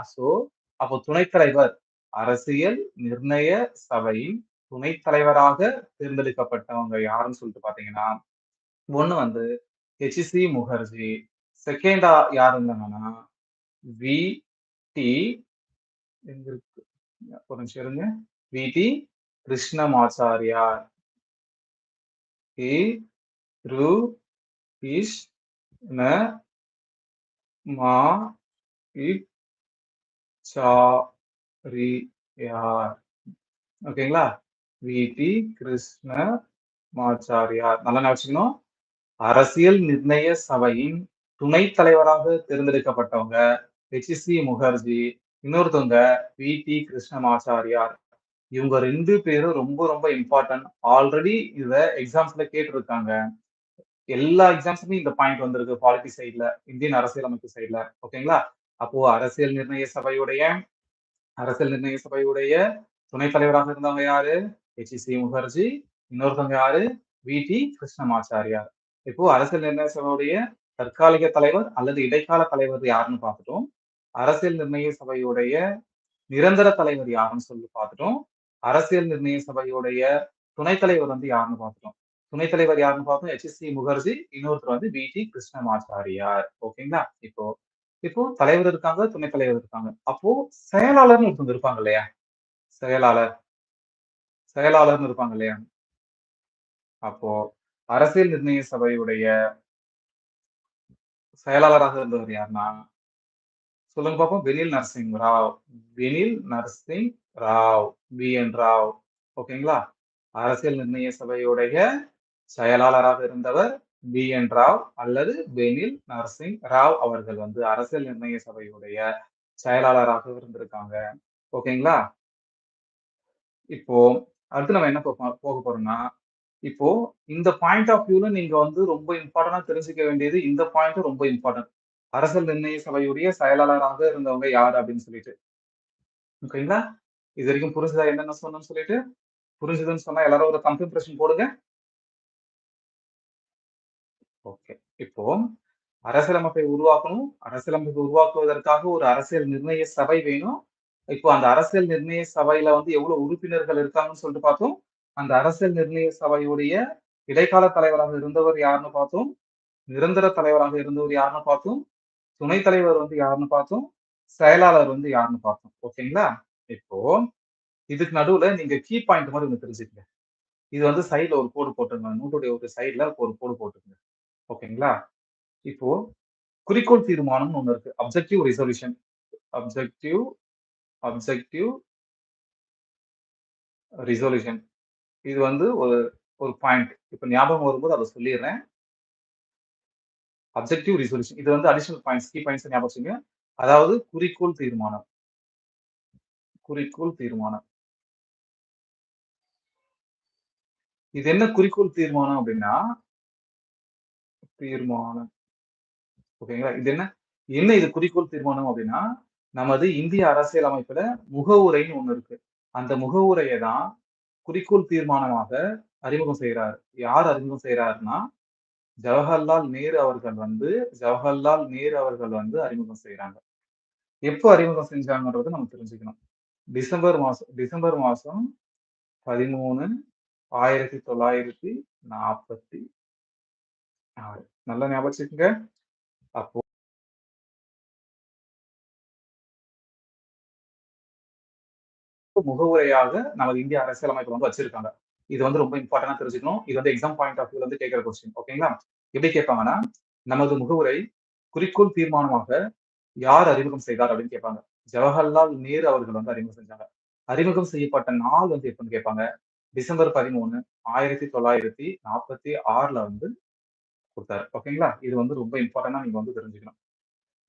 அப்போ துணைத் தலைவர் அரசியல் நிர்ணய சபையின் துணைத் தலைவராக தேர்ந்தெடுக்கப்பட்டவங்க யாருன்னு சொல்லிட்டு பார்த்தீங்கன்னா, ஒண்ணு வந்து ஹெச்.சி. முகர்ஜி. செகண்டா யார் இருந்தாங்கன்னா, வி.டி. எங்க இருக்கு? ஒரு நிமிஷம் இருங்க. வி.டி. கிருஷ்ணமாச்சாரியார். கி. ரு. இஷ். ந. மா. இப். சா. ரி. யார். ஓகேங்களா? வி.டி. கிருஷ்ணமாச்சாரியார். நல்லா ஞாபகம் வச்சுக்கணும். அரசியல் நிர்ணய சபையின் துணைத் தலைவராக தேர்ந்தெடுக்கப்பட்டவங்க ஹெச்.சி. முகர்ஜி. இன்னொருத்தவங்க வி.டி. கிருஷ்ணமாச்சாரியார். இவங்க 2 பேரும் ரொம்ப ரொம்ப இம்பார்ட்டன்ட். ஆல்ரெடி இத எக்ஸாம்ஸ்ல கேட்டிருக்காங்க. எல்லா எக்ஸாம்ஸ்லயும் இந்த பாயிண்ட் வந்திருக்கு. பாலிட்டி சைட்ல, இந்தியன் அரசியலமைப்பு சைட்ல. ஓகேங்களா? அப்போ அரசியல் நிர்ணய சபையுடைய துணைத் தலைவராக இருந்தவங்க யாரு? ஹெச்.சி. முகர்ஜி. இன்னொருத்தவங்க யாரு? வி.டி. கிருஷ்ணமாச்சாரியார். இப்போ அரசியல் நிர்ணய சபையுடைய தற்காலிக தலைவர் அல்லது இடைக்கால தலைவர் யாருன்னு பார்த்துட்டோம். அரசியல் நிர்ணய சபையுடைய நிரந்தர தலைவர் யாருன்னு சொல்லி பார்த்துட்டோம். அரசியல் நிர்ணய சபையுடைய துணைத் தலைவர் வந்து யாருன்னு பார்த்துட்டோம். துணைத் தலைவர் யாருன்னு பார்த்தோம் ஹெச்.சி. முகர்ஜி. இன்னொருத்தர் வந்து வி.டி. கிருஷ்ணமாச்சாரியார். ஓகேங்களா? இப்போ இப்போ தலைவர் இருக்காங்க, துணைத் தலைவர் இருக்காங்க. அப்போ செயலாளர்ன்னு ஒருத்தவங்க இருப்பாங்க இல்லையா? செயலாளர், செயலாளர்ன்னு இருப்பாங்க இல்லையா? அப்போ அரசியல் நிர்ணய சபையுடைய செயலாளராக இருந்தவர் யாருன்னா, சொல்லுங்க பார்ப்போம். வெனில் நரசிங் ராவ். வெனில் நரசிங் ராவ். வி.என். ராவ். ஓகேங்களா? அரசியல் நிர்ணய சபையுடைய செயலாளராக இருந்தவர் வி.என். ராவ் அல்லது வெனில் நரசிங் ராவ் அவர்கள் வந்து அரசியல் நிர்ணய சபையுடைய செயலாளராக இருந்திருக்காங்க. ஓகேங்களா? இப்போ அடுத்து நம்ம என்ன போக போறோம்னா, இப்போ இந்த பாயிண்ட் ஆஃப் வியூல நீங்க வந்து ரொம்ப இம்பார்ட்டன்ட்டா தெரிஞ்சுக்க வேண்டியது இந்த பாயிண்ட் ரொம்ப இம்பார்ட்டன்ட். அரசியல் நிர்ணய சபையுடைய செயலாளராக இருந்தவங்க யாரு அப்படின்னு சொல்லிட்டு. ஓகேங்களா? இதுவரைக்கும் புரிஞ்சுதா என்னென்ன சொன்னேன்னு சொல்லிட்டு? புரிஞ்சுதுன்னு சொன்னா எல்லாரும் ஒரு தம்ப் இம்ப்ரஷன் போடுங்க. ஓகே. இப்போ அரசியலமைப்பை உருவாக்கணும். அரசியலமைப்பை உருவாக்குவதற்காக ஒரு அரசியல் நிர்ணய சபை வேணும். இப்போ அந்த அரசியல் நிர்ணய சபையில வந்து எவ்வளவு உறுப்பினர்கள் இருக்காங்கன்னு சொல்லிட்டு பார்த்தோம். அந்த அரசியல் நிர்ணய சபையுடைய இடைக்கால தலைவராக இருந்தவர் யாருன்னு பார்த்தோம். நிரந்தர தலைவராக இருந்தவர் யாருன்னு பார்த்தோம். துணைத் தலைவர் வந்து யாருன்னு பார்த்தோம். செயலாளர் வந்து யாருன்னு பார்த்தோம். ஓகேங்களா? இப்போ இதுக்கு நடுவுல நீங்க கீ பாயிண்ட் மாதிரி ஒண்ணு தெரிஞ்சுக்கங்க. இது வந்து சைடுல ஒரு கோடு போட்டுருங்க. நோட்டுடைய ஒரு சைடுல ஒரு கோடு போட்டுக்கங்க. ஓகேங்களா? இப்போ குறிக்கோள் தீர்மானம்னு ஒண்ணு இருக்கு. Objective resolution. Objective objective resolution. இது வந்து ஒரு ஒரு பாயிண்ட். இப்ப ஞாபகம் வரும்போது அத சொல்லிர்றேன். Objective resolution. இது வந்து அடிஷனல் பாயிண்ட்ஸ், கீ பாயிண்ட்ஸ் ஞாபகம் வச்சுக்கங்க. அதாவது குறிக்கோள் தீர்மானம். குறிக்கோள் தீர்மானம். இது என்ன குறிக்கோள் தீர்மானம் அப்படின்னா, தீர்மானம். ஓகேங்களா? இது என்ன என்ன இது குறிக்கோள் தீர்மானம் அப்படின்னா, நமது இந்திய அரசியல் அமைப்புல முகவுரைன்னு ஒண்ணு இருக்கு. அந்த முகவுரைய தான் குறிக்கோள் தீர்மானமாக அறிமுகம் செய்றாரு. யார் அறிமுகம் செய்றாருன்னா, ஜவஹர்லால் நேரு அவர்கள் வந்து அறிமுகம் செய்றாங்க. எப்போ அறிமுகம் செஞ்சாங்கன்றத நம்ம தெரிஞ்சுக்கணும். டிசம்பர் மாசம் 13, 1946. நல்லா ஞாபகம் வச்சுக்கங்க. அப்போ முகவுரையாக நமது இந்திய அரசியலமைப்புல வந்து வச்சிருக்காங்க. இது வந்து ரொம்ப இம்பார்ட்டன்ட்டா தெரிஞ்சுக்கணும். இது வந்து எக்ஸாம் பாயிண்ட் ஆஃப் வியூல இருந்து கேட்கிற கொஸ்டின். ஓகேங்களா? எப்படி கேட்பாங்கன்னா, நமது முகவுரை குறிக்கோள் தீர்மானமாக யார் அறிமுகம் செய்தார் அப்படின்னு கேட்பாங்க. ஜவஹர்லால் நேரு அவர்கள் வந்து அறிமுகம் செஞ்சாங்க. அறிமுகம் செய்யப்பட்ட நாள் வந்து எப்பன்னு கேட்பாங்க. டிசம்பர் 13, 1946ல வந்து குடுத்தாரு. ஓகேங்களா? இது வந்து ரொம்ப இம்பார்ட்டன்ட்டா நீங்க வந்து தெரிஞ்சுக்கணும்.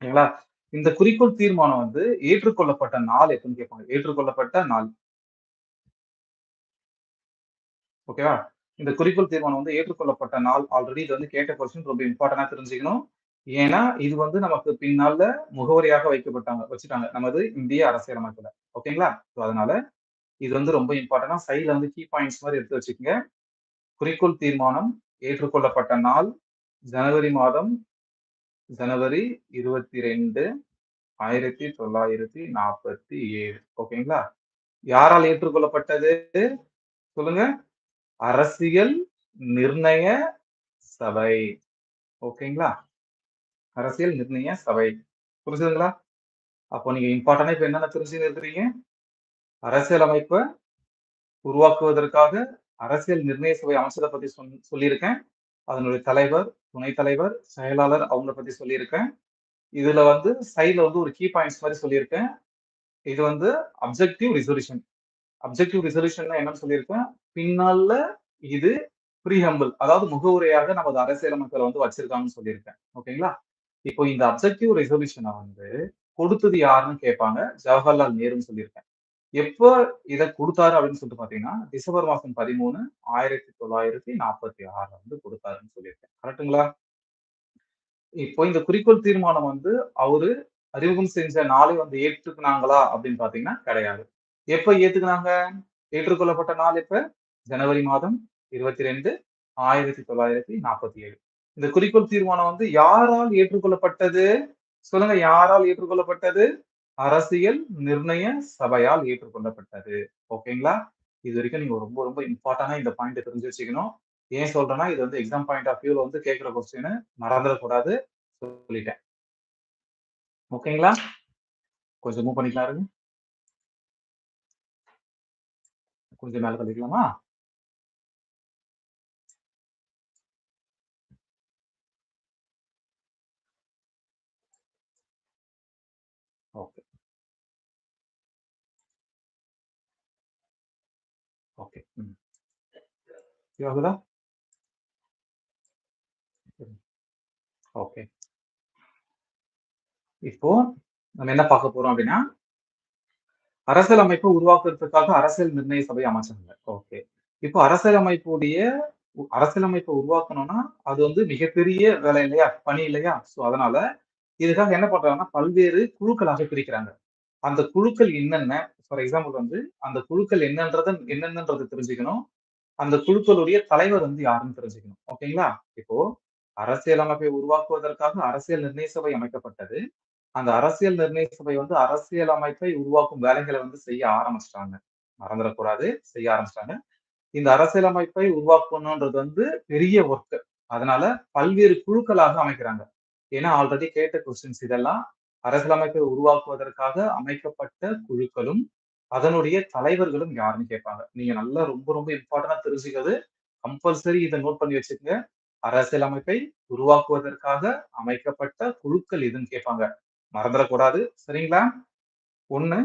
ஓகேங்களா? இந்த குறிக்கோள் தீர்மானம் வந்து ஏற்றுக்கொள்ளப்பட்ட நாள் எப்பன்னு கேட்பாங்க. ஏற்றுக்கொள்ளப்பட்ட நாள். ஓகேவா? இந்த குறிக்கோள் தீர்மானம் வந்து ஏற்றுக்கொள்ளப்பட்ட நாள் ஆல்ரெடி இது வந்து கேட்ட கொஸ்டின் ரொம்ப இம்பார்ட்டன்ட்டா தெரிஞ்சுக்கணும். ஏன்னா, இது வந்து நமக்கு பின்னால முகவரியாக வச்சுட்டாங்க. நமது இந்திய அரசியலமைப்புல. ஓகேங்களா? சோ அதனால இது வந்து ரொம்ப இம்பார்ட்டன்ட்டா சைடுல வந்து கீ பாயிண்ட்ஸ் மாரி எடுத்து வச்சுக்கங்க. குறிக்கோள் தீர்மானம் ஏற்றுக்கொள்ளப்பட்ட நாள் ஜனவரி மாதம் ஜனவரி 22, 1947. ஓகேங்களா? யாரால் ஏற்றுக்கொள்ளப்பட்டது? சொல்லுங்க. அரசியல் நிர்ணய சபை. ஓகேங்களா? அரசியல் நிர்ணய சபை. புரிஞ்சுதுங்களா? அப்போ நீங்க இம்பார்ட்டன்ட்டா இப்ப என்னென்ன தெரிஞ்சுன்னு இருக்கிறீங்க? அரசியலமைப்ப உருவாக்குவதற்காக அரசியல் நிர்ணய சபை அமைச்சத பத்தி சொல்லியிருக்கேன். அதனுடைய தலைவர், துணைத் தலைவர், செயலாளர் அவங்கள பத்தி சொல்லியிருக்கேன். இதுல வந்து சைடுல வந்து ஒரு கீ பாயிண்ட்ஸ் மாரி சொல்லியிருக்கேன். இது வந்து அப்ஜெக்டிவ் ரிசல்யூஷன். அப்ஜெக்டிவ் ரிசல்யூஷன்னா என்னன்னு சொல்லியிருக்கேன். பின்னால இது ப்ரீஹம்பிள் அதாவது முகவுரையாக நமது அரசியலமைப்புல வந்து வச்சிருக்காங்கன்னு சொல்லியிருக்கேன். ஓகேங்களா? இப்போ இந்த அப்ஜெக்டிவ் ரெசல்யூஷன வந்து கொடுத்தது யாருன்னு கேட்பாங்க. ஜவஹர்லால் நேருன்னு சொல்லியிருக்கேன். எப்போ இத குடுத்தாரு அப்படின்னு சொல்லிட்டு பார்த்தீங்கன்னா, டிசம்பர் மாசம் 13, 1946ல வந்து குடுத்தாருன்னு சொல்லியிருக்கேன். கரெக்ட்டுங்களா? இப்போ இந்த குறிக்கோள் தீர்மானம் வந்து அவரு அறிமுகம் செஞ்ச நாளை வந்து ஏற்றுக்குனாங்களா அப்படின்னு பார்த்தீங்கன்னா, கிடையாது. எப்ப ஏத்துக்குனாங்க? ஏற்றுக்கொள்ளப்பட்ட நாள் எப்ப? ஜனவரி மாதம் 22, 1947. இந்த குறிக்கோள் தீர்மானம் வந்து யாரால் ஏற்றுக்கொள்ளப்பட்டது? சொல்லுங்க யாரால் ஏற்றுக்கொள்ளப்பட்டது? அரசியல் நிர்ணய சபையால் ஏற்றுக்கொள்ளப்பட்டது. ஓகேங்களா? இதுவரைக்கும் நீங்க ரொம்ப ரொம்ப இம்பார்ட்டன்ட்டா இந்த பாயிண்ட்ட தெரிஞ்சு வச்சுக்கணும். ஏன் சொல்றேன்னா, இது வந்து எக்ஸாம் பாயிண்ட் ஆஃப் வியூல வந்து கேட்கிற கொஸ்டின் மறந்துறக்கூடாது. சொல்லிட்டேன். ஓகேங்களா? கொஞ்சம் மூவ் பண்ணிக்கலாம் இருங்க. கொஞ்சம் மேல தள்ளிக்கலாமா? ஓகே. ஓகே. ம். இதாகுதா? ம். ஓகே. இப்போ நம்ம என்ன பார்க்க போறோம் அப்படின்னா, அரசியலமைப்ப உருவாக்குறதுக்காக அரசியல் நிர்ணய சபை அமைச்சாங்க. ஓகே. இப்போ அரசியலமைப்ப உருவாக்கணும்னா, அது வந்து மிகப்பெரிய வேலை இல்லையா? பணி இல்லையா? சோ அதனால இதுக்காக என்ன பண்றாங்கன்னா, பல்வேறு குழுக்களாக பிரிக்கிறாங்க. அந்த குழுக்கள் என்னென்ன? ஃபார் எக்ஸாம்பிள் வந்து அந்த குழுக்கள் என்னென்னன்றத தெரிஞ்சுக்கணும். அந்த குழுக்களுடைய தலைவர் வந்து யாருன்னு தெரிஞ்சுக்கணும். ஓகேங்களா? இப்போ அரசியலமைப்பை உருவாக்குவதற்காக அரசியல் நிர்ணய சபை அமைக்கப்பட்டது. அந்த அரசியல் நிர்ணய சபை வந்து அரசியல் அமைப்பை உருவாக்கும் வேலைகள வந்து செய்ய ஆரம்பிச்சுட்டாங்க. மறந்துறக்கூடாது. செய்ய ஆரம்பிச்சுட்டாங்க. இந்த அரசியலமைப்பை உருவாக்கணும்ன்றது வந்து பெரிய ஒர்க். அதனால பல்வேறு குழுக்களாக அமைக்கிறாங்க. ஏன்னா ஆல்ரெடி கேட்ட கொஸ்டின்ஸ் இதெல்லாம். அரசியலமைப்பை உருவாக்குவதற்காக அமைக்கப்பட்ட குழுக்களும் அதனுடைய தலைவர்களும் யாருன்னு கேட்பாங்க. நீங்க நல்லா ரொம்ப ரொம்ப இம்பார்ட்டன்டா தெரிஞ்சுக்கிறது. கம்பல்சரி இத நோட் பண்ணி வச்சுக்கங்க. அரசியலமைப்பை உருவாக்குவதற்காக அமைக்கப்பட்ட குழுக்கள் எதுன்னு கேட்பாங்க. மறந்துடக்கூடாது. சரிங்களா? 1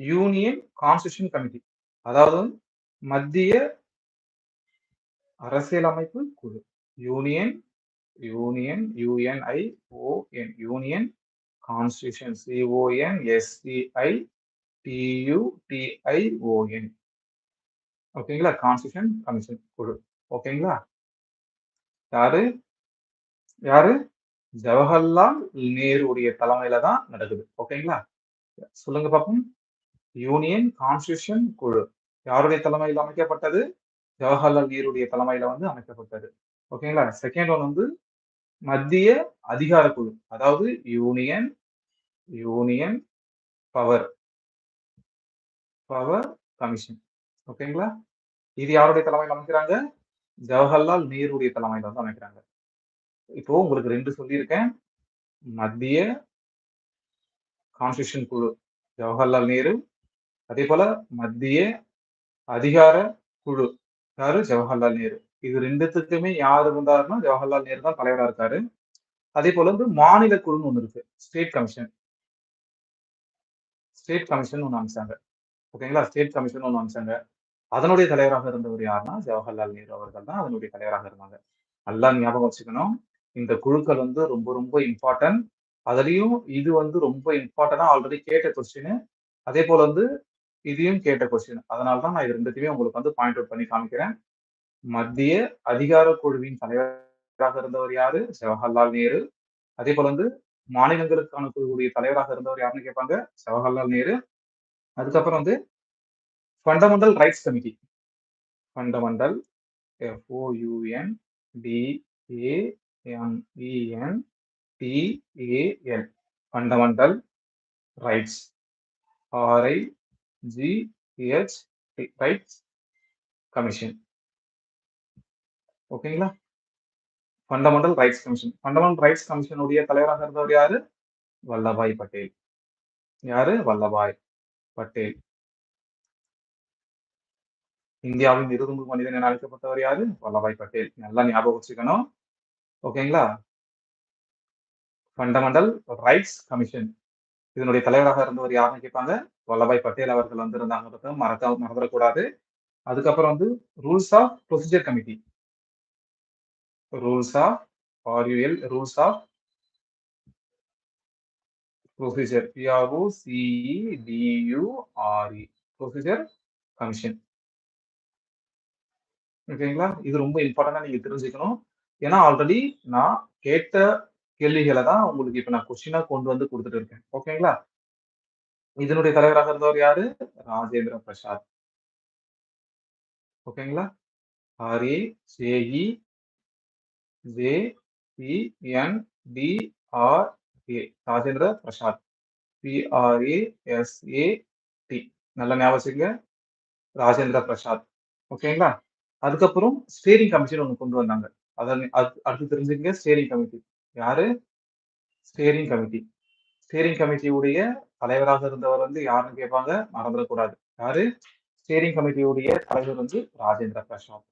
யூனியன் கான்ஸ்டிடியூஷன் கமிட்டி. அதாவது மத்திய அரசியலமைப்பு குழு. Union union U N I O N union constitution CONSTITUTION. ஓகேங்களா? கான்ஸ்டிடியூஷன் கமிஷன் குழு. ஓகேங்களா? யாரு யாரு ஜவஹர்லால் நேருடைய தலைமையில தான் நடக்குது. ஓகேங்களா? சொல்லுங்க பாப்போம். யூனியன் கான்ஸ்டிடியூஷன் குழு யாருடைய தலைமையில் அமைக்கப்பட்டது? ஜவஹர்லால் நேருடைய தலைமையில வந்து அமைக்கப்பட்டது. ஓகேங்களா? செகண்ட் ஒன் வந்து மத்திய அதிகார குழு. அதாவது union union power power commission. ஓகேங்களா? இது யாருடைய தலைமையில் அமைக்கிறாங்க? ஜவஹர்லால் நேருடைய தலைமையில வந்து அமைக்கிறாங்க. இப்போ உங்களுக்கு 2 சொல்லியிருக்கேன். மத்திய கான்ஸ்டிடியூஷன் குழு ஜவஹர்லால் நேரு. அதே போல மத்திய அதிகார குழு யாரு? ஜவஹர்லால் நேரு. இது 2த்துக்குமே யார் இருந்தாருன்னா ஜவஹர்லால் நேரு தான் தலைவரா இருக்காரு. அதே போல வந்து மாநில குழுன்னு ஒண்ணு இருக்கு. State commission. ஸ்டேட் கமிஷன் ஒண்ணு அமைச்சாங்க. ஓகேங்களா? ஸ்டேட் கமிஷன் ஒண்ணு அமைச்சாங்க. அதனுடைய தலைவராக இருந்தவர் யாருன்னா ஜவஹர்லால் நேரு அவர்கள் தான் அதனுடைய தலைவராக இருந்தாங்க. நல்லா ஞாபகம் வச்சுக்கணும். இந்த குழுக்கள் வந்து ரொம்ப ரொம்ப இம்பார்ட்டன்ட். அதுலயும் இது வந்து ரொம்ப இம்பார்ட்டன்டா ஆல்ரெடி கேட்ட கொஸ்டின். அதே போல வந்து இதையும் கேட்ட கொஸ்டின். அதனால தான் நான் இது 2த்தையுமே உங்களுக்கு வந்து பாயிண்ட் அவுட் பண்ணி காமிக்கிறேன். மத்திய அதிகார குழுவின் தலைவராக இருந்தவர் யாரு? ஜவஹர்லால் நேரு. அதே போல வந்து மாநிலங்களுக்கான குழுவுடைய தலைவராக இருந்தவர் யாருன்னு கேட்பாங்க? ஜவஹர்லால் நேரு. அதுக்கப்புறம் வந்து fundamental rights committee. Fundamental FOUNDAMENTAL fundamental rights RIGHT rights commission. ஓகேங்களா? Fundamental rights commission. Fundamental rights கமிஷனுடைய தலைவராக இருந்தவர் யாரு? வல்லபாய் பட்டேல். யாரு? வல்லபாய் பட்டேல். இந்தியாவின் இருதும்பு மனிதன் என அழைக்கப்பட்டவர் யாரு? வல்லபாய் பட்டேல். நல்லா ஞாபகம் வச்சுக்கணும். ஓகேங்களா? Fundamental rights commission. இதனுடைய தலைவராக இருந்தவர் யாருன்னு கேட்பாங்க? வல்லபாய் பட்டேல் அவர்கள் வந்திருந்தாங்க. மறந்துடக்கூடாது. அதுக்கப்புறம் வந்து rules of procedure committee. Rules of rules of procedure PROCEDURE procedure commission. ஓகேங்களா? இது ரொம்ப இம்பார்ட்டன்டா நீங்க தெரிஞ்சுக்கணும். ஏன்னா ஆல்ரெடி நான் கேட்ட கேள்விகளை தான் உங்களுக்கு இப்ப நான் கொஸ்டினா கொண்டு வந்து கொடுத்துட்டு இருக்கேன். ஓகேங்களா? இதனுடைய தலைவராக இருந்தவர் யாரு? ராஜேந்திர பிரசாத். ஓகேங்களா? RAJENDRA ராஜேந்திர பிரசாத். PRASAT. நல்லா ஞாபகம் வச்சுக்கங்க. ராஜேந்திர பிரசாத். ஓகேங்களா? அதுக்கப்புறம் ஸ்டேரிங் கமிஷன் ஒண்ணு கொண்டு வந்தாங்க. அடுத்து தெரிஞ்சுக்கங்க. Steering committee. யாரு? Steering committee. ஸ்டேரிங் கமிட்டியுடைய தலைவராக இருந்தவர் வந்து யாருன்னு கேட்பாங்க? மறந்துடக்கூடாது. யாரு? ஸ்டேரிங் கமிட்டியுடைய தலைவர் வந்து ராஜேந்திர பிரசாத்.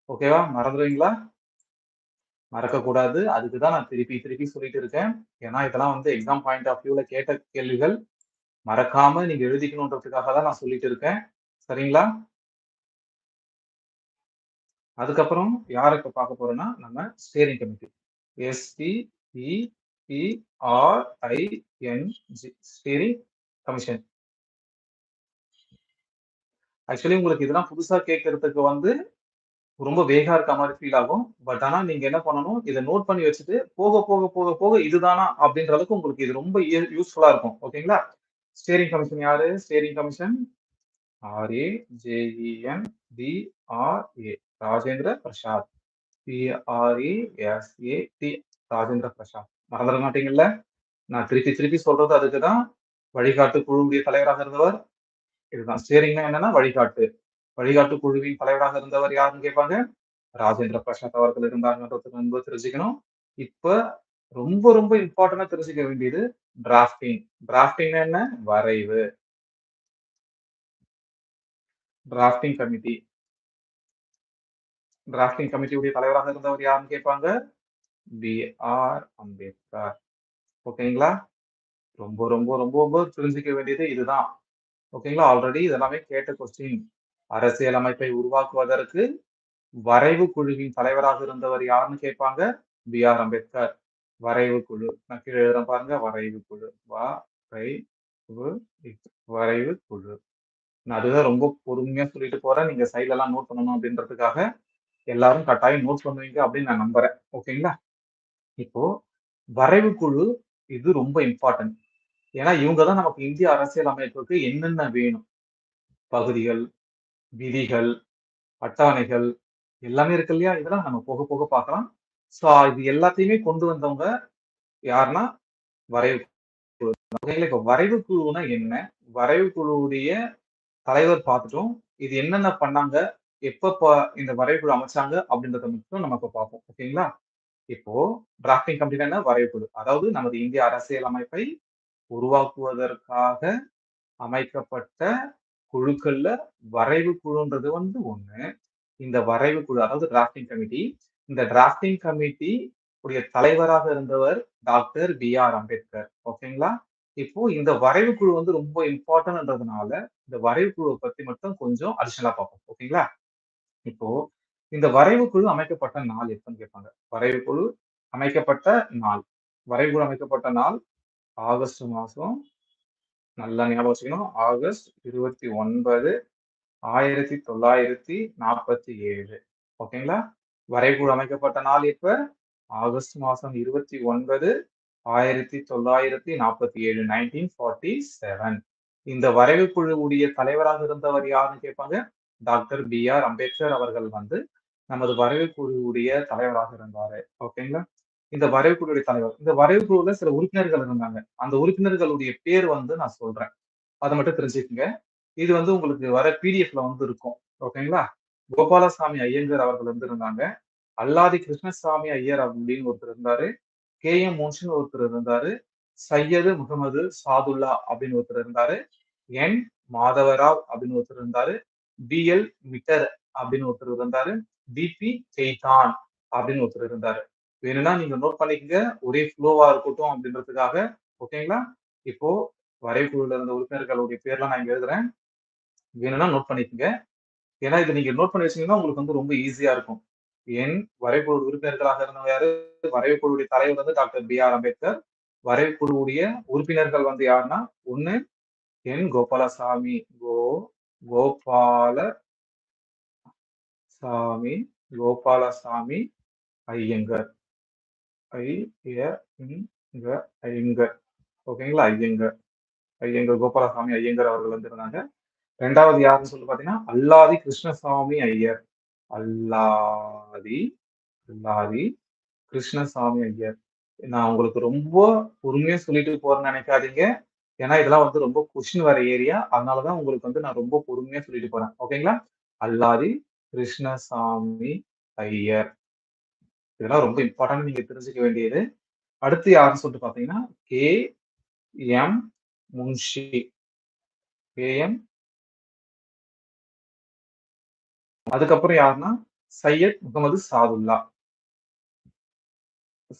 ஓகேவா? மறந்துடுவீங்களா? மறக்கக்கூடாது. அதுக்கு தான் நான் திருப்பி திருப்பி சொல்லிட்டு இருக்கேன். ஏன்னா இதெல்லாம் வந்து எக்ஸாம் பாயிண்ட் ஆஃப் வியூல கேட்ட கேள்விகள். மறக்காம நீங்க எழுதிக்கணுன்றதுக்காக தான் நான் சொல்லிட்டு இருக்கேன். சரிங்களா? அதுக்கப்புறம் யார இப்ப பார்க்க போறோம்னா, நம்ம steering committee. STEPRING steering commission. Actually உங்களுக்கு இதெல்லாம் புதுசா கேட்கறதுக்கு வந்து ரொம்ப வேகா இருக்க மாதிரி ஃபீல் ஆகும். பட் ஆனா நீங்க என்ன பண்ணணும், இத நோட் பண்ணி வச்சுட்டு போக போக போக போக இதுதானா அப்படின்ற அளவுக்கு உங்களுக்கு இது ரொம்ப யூஸ்ஃபுல்லா இருக்கும். ஓகேங்களா? ஸ்டேரிங் கமிஷன் யாரு? Steering commission RAJENDRA Rajendra Prasad. PRASAT Rajendra Prasad. மறந்துட மாட்டீங்கல்ல? நான் திருப்பி திருப்பி சொல்றது அதுக்கு தான். வழிகாட்டு குழுவுடைய தலைவராக இருந்தவர் இதுதான். ஸ்டேரிங்னா என்னன்னா வழிகாட்டு. வழிகாட்டு குழுவின் தலைவராக இருந்தவர் யாருன்னு கேட்பாங்க? ராஜேந்திர பிரசாத் அவர்கள் இருந்தாங்கன்றது ரொம்ப தெரிஞ்சுக்கணும். இப்ப ரொம்ப ரொம்ப இம்பார்ட்டன்டா தெரிஞ்சுக்க வேண்டியது டிராஃப்டிங். டிராஃப்டிங்னா என்ன? வரைவு. Drafting committee. டிராஃப்டிங் கமிட்டியுடைய தலைவராக இருந்தவர் யாருன்னு கேட்பாங்க. பி.ஆர். அம்பேத்கர். ஓகேங்களா? ரொம்ப ரொம்ப ரொம்ப ரொம்ப தெரிஞ்சுக்க வேண்டியது இதுதான். ஓகேங்களா? ஆல்ரெடி இதெல்லாமே கேட்ட கொஸ்டின். அரசியலமைப்பை உருவாக்குவதற்கு வரைவு குழுவின் தலைவராக இருந்தவர் யாருன்னு கேட்பாங்க. பி.ஆர். அம்பேத்கர். வரைவு குழு. நான் கீழ எழுதுறேன் பாருங்க. வரைவு குழு. வரைவு வரைவு குழு. நான் அதுதான் ரொம்ப பொறுமையா சொல்லிட்டு போறேன். நீங்க சைட்ல எல்லாம் நோட் பண்ணணும் அப்படின்றதுக்காக எல்லாரும் கட்டாயம் நோட் பண்ணுவீங்க அப்படின்னு நான் நம்புறேன். ஓகேங்களா? இப்போ வரைவு குழு இது ரொம்ப இம்பார்ட்டன்ட். ஏன்னா இவங்க தான் நமக்கு இந்திய அரசியல் அமைப்புக்கு என்னென்ன வேணும். பகுதிகள், விதிகள், அட்டவணைகள் எல்லாமே இருக்கு இல்லையா? இதெல்லாம் நம்ம போக போக பார்க்கலாம். ஸோ இது எல்லாத்தையுமே கொண்டு வந்தவங்க யாருன்னா வரைவு குழு. ஓகேங்களா? இப்போ வரைவு குழுனா என்ன? வரைவு குழுவுடைய தலைவர் பார்த்துட்டோம். இது என்னென்ன பண்ணாங்க? எப்ப இந்த வரைவு குழு அமைச்சாங்க? அப்படின்றத மட்டும் நம்ம இப்ப பார்ப்போம். ஓகேங்களா? இப்போ டிராஃப்டிங் கமிட்டினா என்ன? வரைவு குழு. அதாவது நமது இந்திய அரசியல் அமைப்பை உருவாக்குவதற்காக அமைக்கப்பட்ட குழுக்கள்ல வரைவு குழுன்றது வந்து ஒண்ணு. இந்த வரைவு குழு அதாவது டிராஃப்டிங் கமிட்டி. இந்த டிராஃப்டிங் கமிட்டி உடைய தலைவராக இருந்தவர் டாக்டர் பி.ஆர். அம்பேத்கர். ஓகேங்களா? இப்போ இந்த வரைவு குழு வந்து ரொம்ப இம்பார்ட்டன்ட்ன்றதுனால, இந்த வரைவு குழுவ பத்தி மட்டும் கொஞ்சம் அடிஷனலா பார்ப்போம். ஓகேங்களா? இப்போ இந்த வரைவு குழு அமைக்கப்பட்ட நாள் எப்பன்னு கேட்பாங்க. வரைவு குழு அமைக்கப்பட்ட நாள். வரைவு குழு அமைக்கப்பட்ட நாள் ஆகஸ்ட் மாசம் நல்லா ஞாபகம் வச்சுக்கணும். ஆகஸ்ட் 29, 1947. ஓகேங்களா? வரைகுழு அமைக்கப்பட்ட நாள் எப்ப? ஆகஸ்ட் மாசம் 29, 1947 1947. இந்த வரைவு குழுவுடைய தலைவராக இருந்தவர் யாருன்னு கேட்பாங்க. Doctor B R. அம்பேத்கர் அவர்கள் வந்து நமது வரைவு குழுவுடைய தலைவராக இருந்தாரு. ஓகேங்களா? இந்த வரைவு குழுவுடைய தலைவர். இந்த வரைவு குழுவுல சில உறுப்பினர்கள் இருந்தாங்க. அந்த உறுப்பினர்களுடைய பேர் வந்து நான் சொல்றேன். அத மட்டும் தெரிஞ்சுக்கங்க. இது வந்து உங்களுக்கு வர பிடிஎஃப்ல வந்து இருக்கும். ஓகேங்களா? கோபாலசாமி ஐயங்கார் அவர்கள் வந்து இருந்தாங்க. அல்லாதி கிருஷ்ணசாமி ஐயர் அப்படின்னு ஒருத்தர் இருந்தாரு. கே.எம். முன்ஷின்னு ஒருத்தர் இருந்தாரு. சையது முகமது சாதுல்லா அப்படின்னு ஒருத்தர் இருந்தாரு. என். மாதவராவ் அப்படின்னு ஒருத்தர் இருந்தாரு. பி.எல். மிட்டர் அப்படின்னு ஒருத்தர் இருந்தாரு. பி.பி. கெய்தான் அப்படின்னு ஒருத்தர் இருந்தாரு. வேணும்னா நீங்க நோட் பண்ணிக்கங்க. ஒரே ஃப்ளோவா இருக்கட்டும் அப்படின்றதுக்காக. ஓகேங்களா? இப்போ வரைக்குழுல இருந்த உறுப்பினர்களுடைய பேர்லாம் நான் இங்க எழுதுறேன். வேணும்னா நோட் பண்ணிக்கங்க. ஏன்னா இத நீங்க நோட் பண்ணி வச்சீங்கன்னா உங்களுக்கு வந்து ரொம்ப ஈஸியா இருக்கும். என் வரைக்குழு உறுப்பினர்களாக இருந்தவங்க யாரு? வரைவுக்குழுவுடைய தலைவர் வந்து டாக்டர் பி.ஆர். அம்பேத்கர். வரைவுக்குழுவுடைய உறுப்பினர்கள் வந்து யாருன்னா, 1 என். கோபாலசாமி. கோபாலசாமி கோபாலசாமி ஐயங்கர். ஐயங்கர். ஓகேங்களா? ஐயங்கர். ஐயங்கர் கோபாலசாமி ஐயங்கர் அவர்கள் வந்து இருந்தாங்க. 2வது யாருன்னு சொல்லி பார்த்தீங்கன்னா, அல்லாதி கிருஷ்ணசாமி ஐயர். அல்லாதி அல்லாதி கிருஷ்ணசாமி ஐயர். நான் உங்களுக்கு ரொம்ப பொறுமையா சொல்லிட்டு போறேன்னு நினைக்காதீங்க. ஏன்னா இதெல்லாம் வந்து ரொம்ப கொஸ்டின் வர ஏரியா. அதனால தான் உங்களுக்கு வந்து நான் ரொம்ப பொறுமையா சொல்லிட்டு போறேன். ஓகேங்களா? அல்லாதி கிருஷ்ணசாமி ஐயர். இதெல்லாம் ரொம்ப இம்பார்ட்டன்ட் நீங்க தெரிஞ்சுக்க வேண்டியது. அடுத்து யாருன்னு சொல்லிட்டு பார்த்தீங்கன்னா, கே.எம். முன்ஷி. கே.எம். அதுக்கப்புறம் யாருன்னா, சையத் முகமது சாதுல்லா.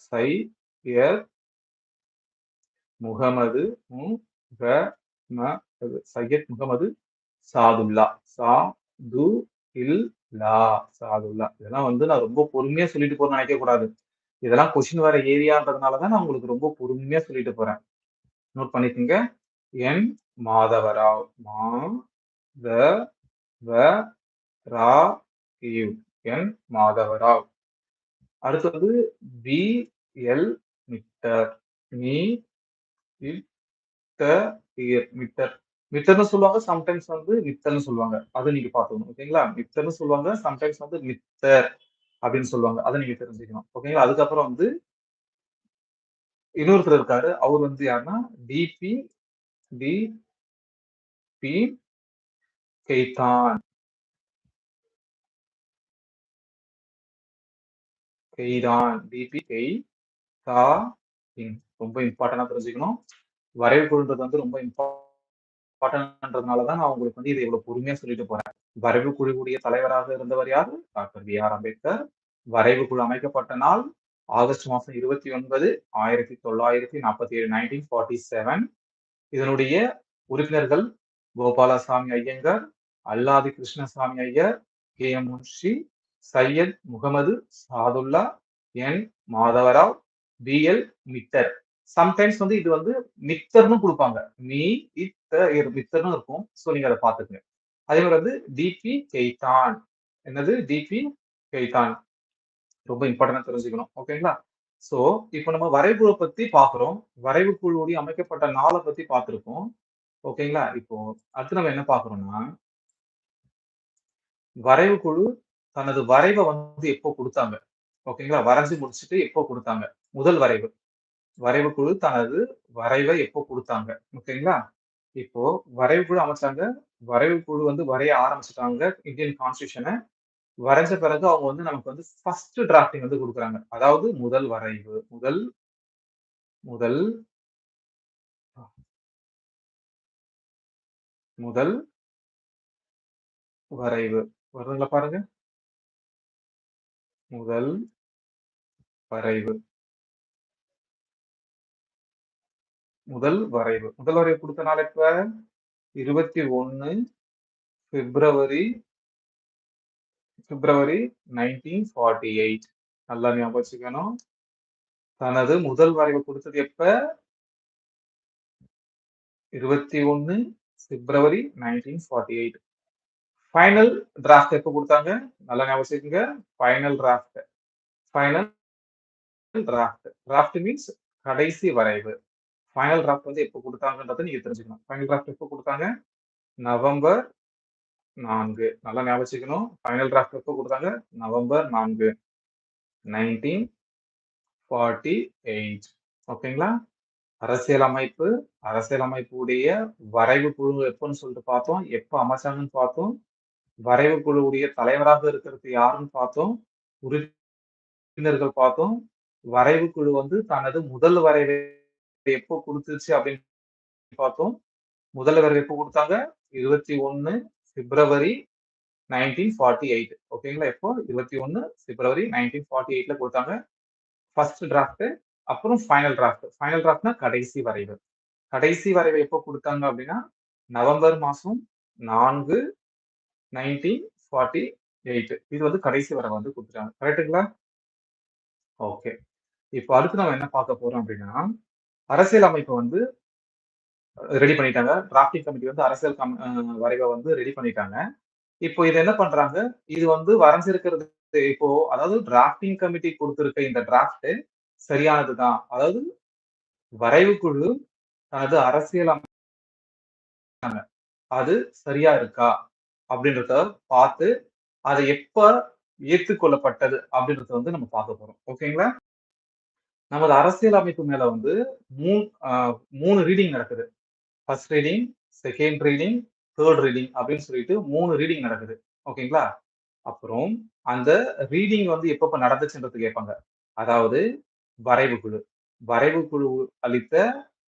சையத் முகமது சையத் முகமது சாதுல்லா. சாதுல்லா. இதெல்லாம் வந்து நான் ரொம்ப பொறுமையா சொல்லிட்டு போறேன்னு நினைக்கக் கூடாது. இதெல்லாம் கொஸ்டின் வர ஏரியான்றதுனால தான் நான் உங்களுக்கு ரொம்ப பொறுமையா சொல்லிட்டு போறேன். நோட் பண்ணிக்கங்க. என். மாதவராவ். த வ ரா இவ். என். மாதவராவ். அடுத்தது பி.எல். மிட்டர். மீ மிட்டர். மிட்டர்ன்னு சொல்லுவாங்க. சம்டைம்ஸ் வந்து மித்தர்ன்னு சொல்லுவாங்க. அத நீங்க பார்த்துக்கணும். ஓகேங்களா? மித்தர்ன்னு சொல்லுவாங்க. சம்டைம்ஸ் வந்து மித்தர் அப்படின்னு சொல்லுவாங்க. அத நீங்க தெரிஞ்சுக்கணும். ஓகேங்களா? அதுக்கப்புறம் வந்து இன்னொருத்தர் இருக்காரு. அவரு வந்து யாருன்னா, டி.பி. கெய்தான். டி.பி. கெய்தான். ரொம்ப இம்பார்ட்டண்டா தெரிஞ்சுக்கணும். வரைவு குழுன்றது வந்து ரொம்ப இம்பார்ட்டன்ட்ன்றதுனால தான் நான் உங்களுக்கு வந்து இதை இவ்வளவு பொறுமையா சொல்லிட்டு போறேன். வரைவு குழுவுடைய தலைவராக இருந்தவர் யாரு? Doctor B R. அம்பேத்கர். வரைவு குழு அமைக்கப்பட்ட நாள் ஆகஸ்ட் மாசம் 29, 1947, 1947. இதனுடைய உறுப்பினர்கள் கோபாலசாமி ஐயங்கார், அல்லாதி கிருஷ்ணசாமி ஐயர், கே.எம். முன்ஷி, சையத் முகமது சாதுல்லா, என். மாதவராவ், பி.எல். மித்தர். சம்டைம்ஸ் வந்து இது வந்து மித்தர்னு கொடுப்பாங்க. மித்தர்னு இருக்கும். சோ நீங்க அதை பாத்துக்கங்க. அதே மாதிரி வந்து டிபி கெய்தான். என்னது? டிபி கெய்தான். ரொம்ப இம்பார்ட்டன்டா தெரிஞ்சுக்கணும். ஓகேங்களா? சோ இப்போ நம்ம வரைவுக்குழு பத்தி பாக்குறோம். வரைவு குழுவுடைய அமைக்கப்பட்ட நாளை பத்தி பார்த்திருக்கோம். ஓகேங்களா? இப்போ அடுத்து நம்ம என்ன பாக்குறோம்னா, வரைவு குழு தனது வரைவை வந்து எப்போ கொடுத்தாங்க? ஓகேங்களா? வரைஞ்சு முடிச்சுட்டு எப்போ கொடுத்தாங்க? முதல் வரைவு. வரைவு குழு தனது வரைவை எப்போ கொடுத்தாங்க? ஓகேங்களா? இப்போ வரைவு குழு அமைச்சாங்க. வரைவு குழு வந்து வரைய ஆரம்பிச்சுட்டாங்க இந்தியன் கான்ஸ்டிடியூஷனை. வரைஞ்ச பிறகு அவங்க வந்து நமக்கு வந்து ஃபர்ஸ்ட் டிராஃப்டிங் வந்து கொடுக்குறாங்க. அதாவது முதல் வரைவு. முதல் முதல் வரைவு. வருதுங்களா பாருங்க. முதல் வரைவு. முதல் வரைவு. முதல் வரைவு கொடுத்த நாள் எப்ப? 21 பிப்ரவரி 1948. நல்லா ஞாபகம் வச்சுக்கணும். தனது முதல் வரைவு கொடுத்தது எப்ப? 21 பிப்ரவரி 1948. ஃபைனல் டிராஃப்ட் எப்ப கொடுத்தாங்க? நல்லா ஞாபகம் வச்சுக்கோங்க. Final draft. Final draft. Draft means கடைசி வரைவு. ஃபைனல் டிராஃப்ட் வந்து எப்போ கொடுத்தாங்கன்றதை நீங்க தெரிஞ்சுக்கணும். ஃபைனல் டிராஃப்ட் எப்போ கொடுத்தாங்க? நவம்பர் 4. நல்லா ஞாபகம் வச்சுக்கணும். ஃபைனல் டிராஃப்ட் எப்போ கொடுத்தாங்க? நவம்பர் 4, 1948. ஓகேங்களா? அரசியலமைப்புடைய வரைவு குழு எப்போன்னு சொல்லிட்டு பார்த்தோம். எப்போ அமைச்சாங்கன்னு பார்த்தோம். வரைவு குழுவுடைய தலைவராக இருக்கிறது யாருன்னு பார்த்தோம். உறுப்பினர்கள் பார்த்தோம். வரைவு குழு வந்து தனது முதல் வரைவை எப்போ கொடுத்துச்சு அப்படின்னு பார்த்தோம். முதல் வரைவு எப்போ கொடுத்தாங்க? 21 பிப்ரவரி 1948. ஓகேங்களா? எப்போ? 21 பிப்ரவரி 1948ல கொடுத்தாங்க. First draft. அப்புறம் ஃபைனல் டிராஃப்ட். ஃபைனல் டிராஃப்ட்னா கடைசி வரைவு. கடைசி வரைவை எப்போ கொடுத்தாங்க அப்படின்னா நவம்பர் மாசம் 4, 1948. இது வந்து கடைசி வரைவை வந்து கொடுத்துட்டாங்க. கரெக்ட்டுங்களா? ஓகே. இப்போ அடுத்து நம்ம என்ன பார்க்க போறோம் அப்படின்னா, அரசியல் அமைப்பு வந்து ரெடி பண்ணிட்டாங்க. டிராஃப்டிங் கமிட்டி வந்து வரைவை வந்து ரெடி பண்ணிட்டாங்க. இப்போ இது என்ன பண்றாங்க? இது வந்து வரைஞ்சிருக்கிறது இப்போ அதாவது டிராஃப்டிங் கமிட்டி கொடுத்திருக்க இந்த டிராஃப்ட் சரியானதுதான். அதாவது வரைவு குழு தனது அரசியல் அது சரியா இருக்கா அப்படின்றத பார்த்து அது எப்ப ஏற்றுக்கொள்ளப்பட்டது அப்படின்றத வந்து நம்ம பார்க்க போறோம். ஓகேங்களா? நமது அரசியல் அமைப்பு மேல வந்து 3 ரீடிங் நடக்குது. First reading, second reading, third reading அப்படின்னு சொல்லிட்டு 3 ரீடிங் நடக்குது. ஓகேங்களா? அப்புறம் அந்த ரீடிங் வந்து எப்பப்ப நடந்துச்சுன்றது கேட்பாங்க. அதாவது வரைவு குழு. வரைவு குழு அளித்த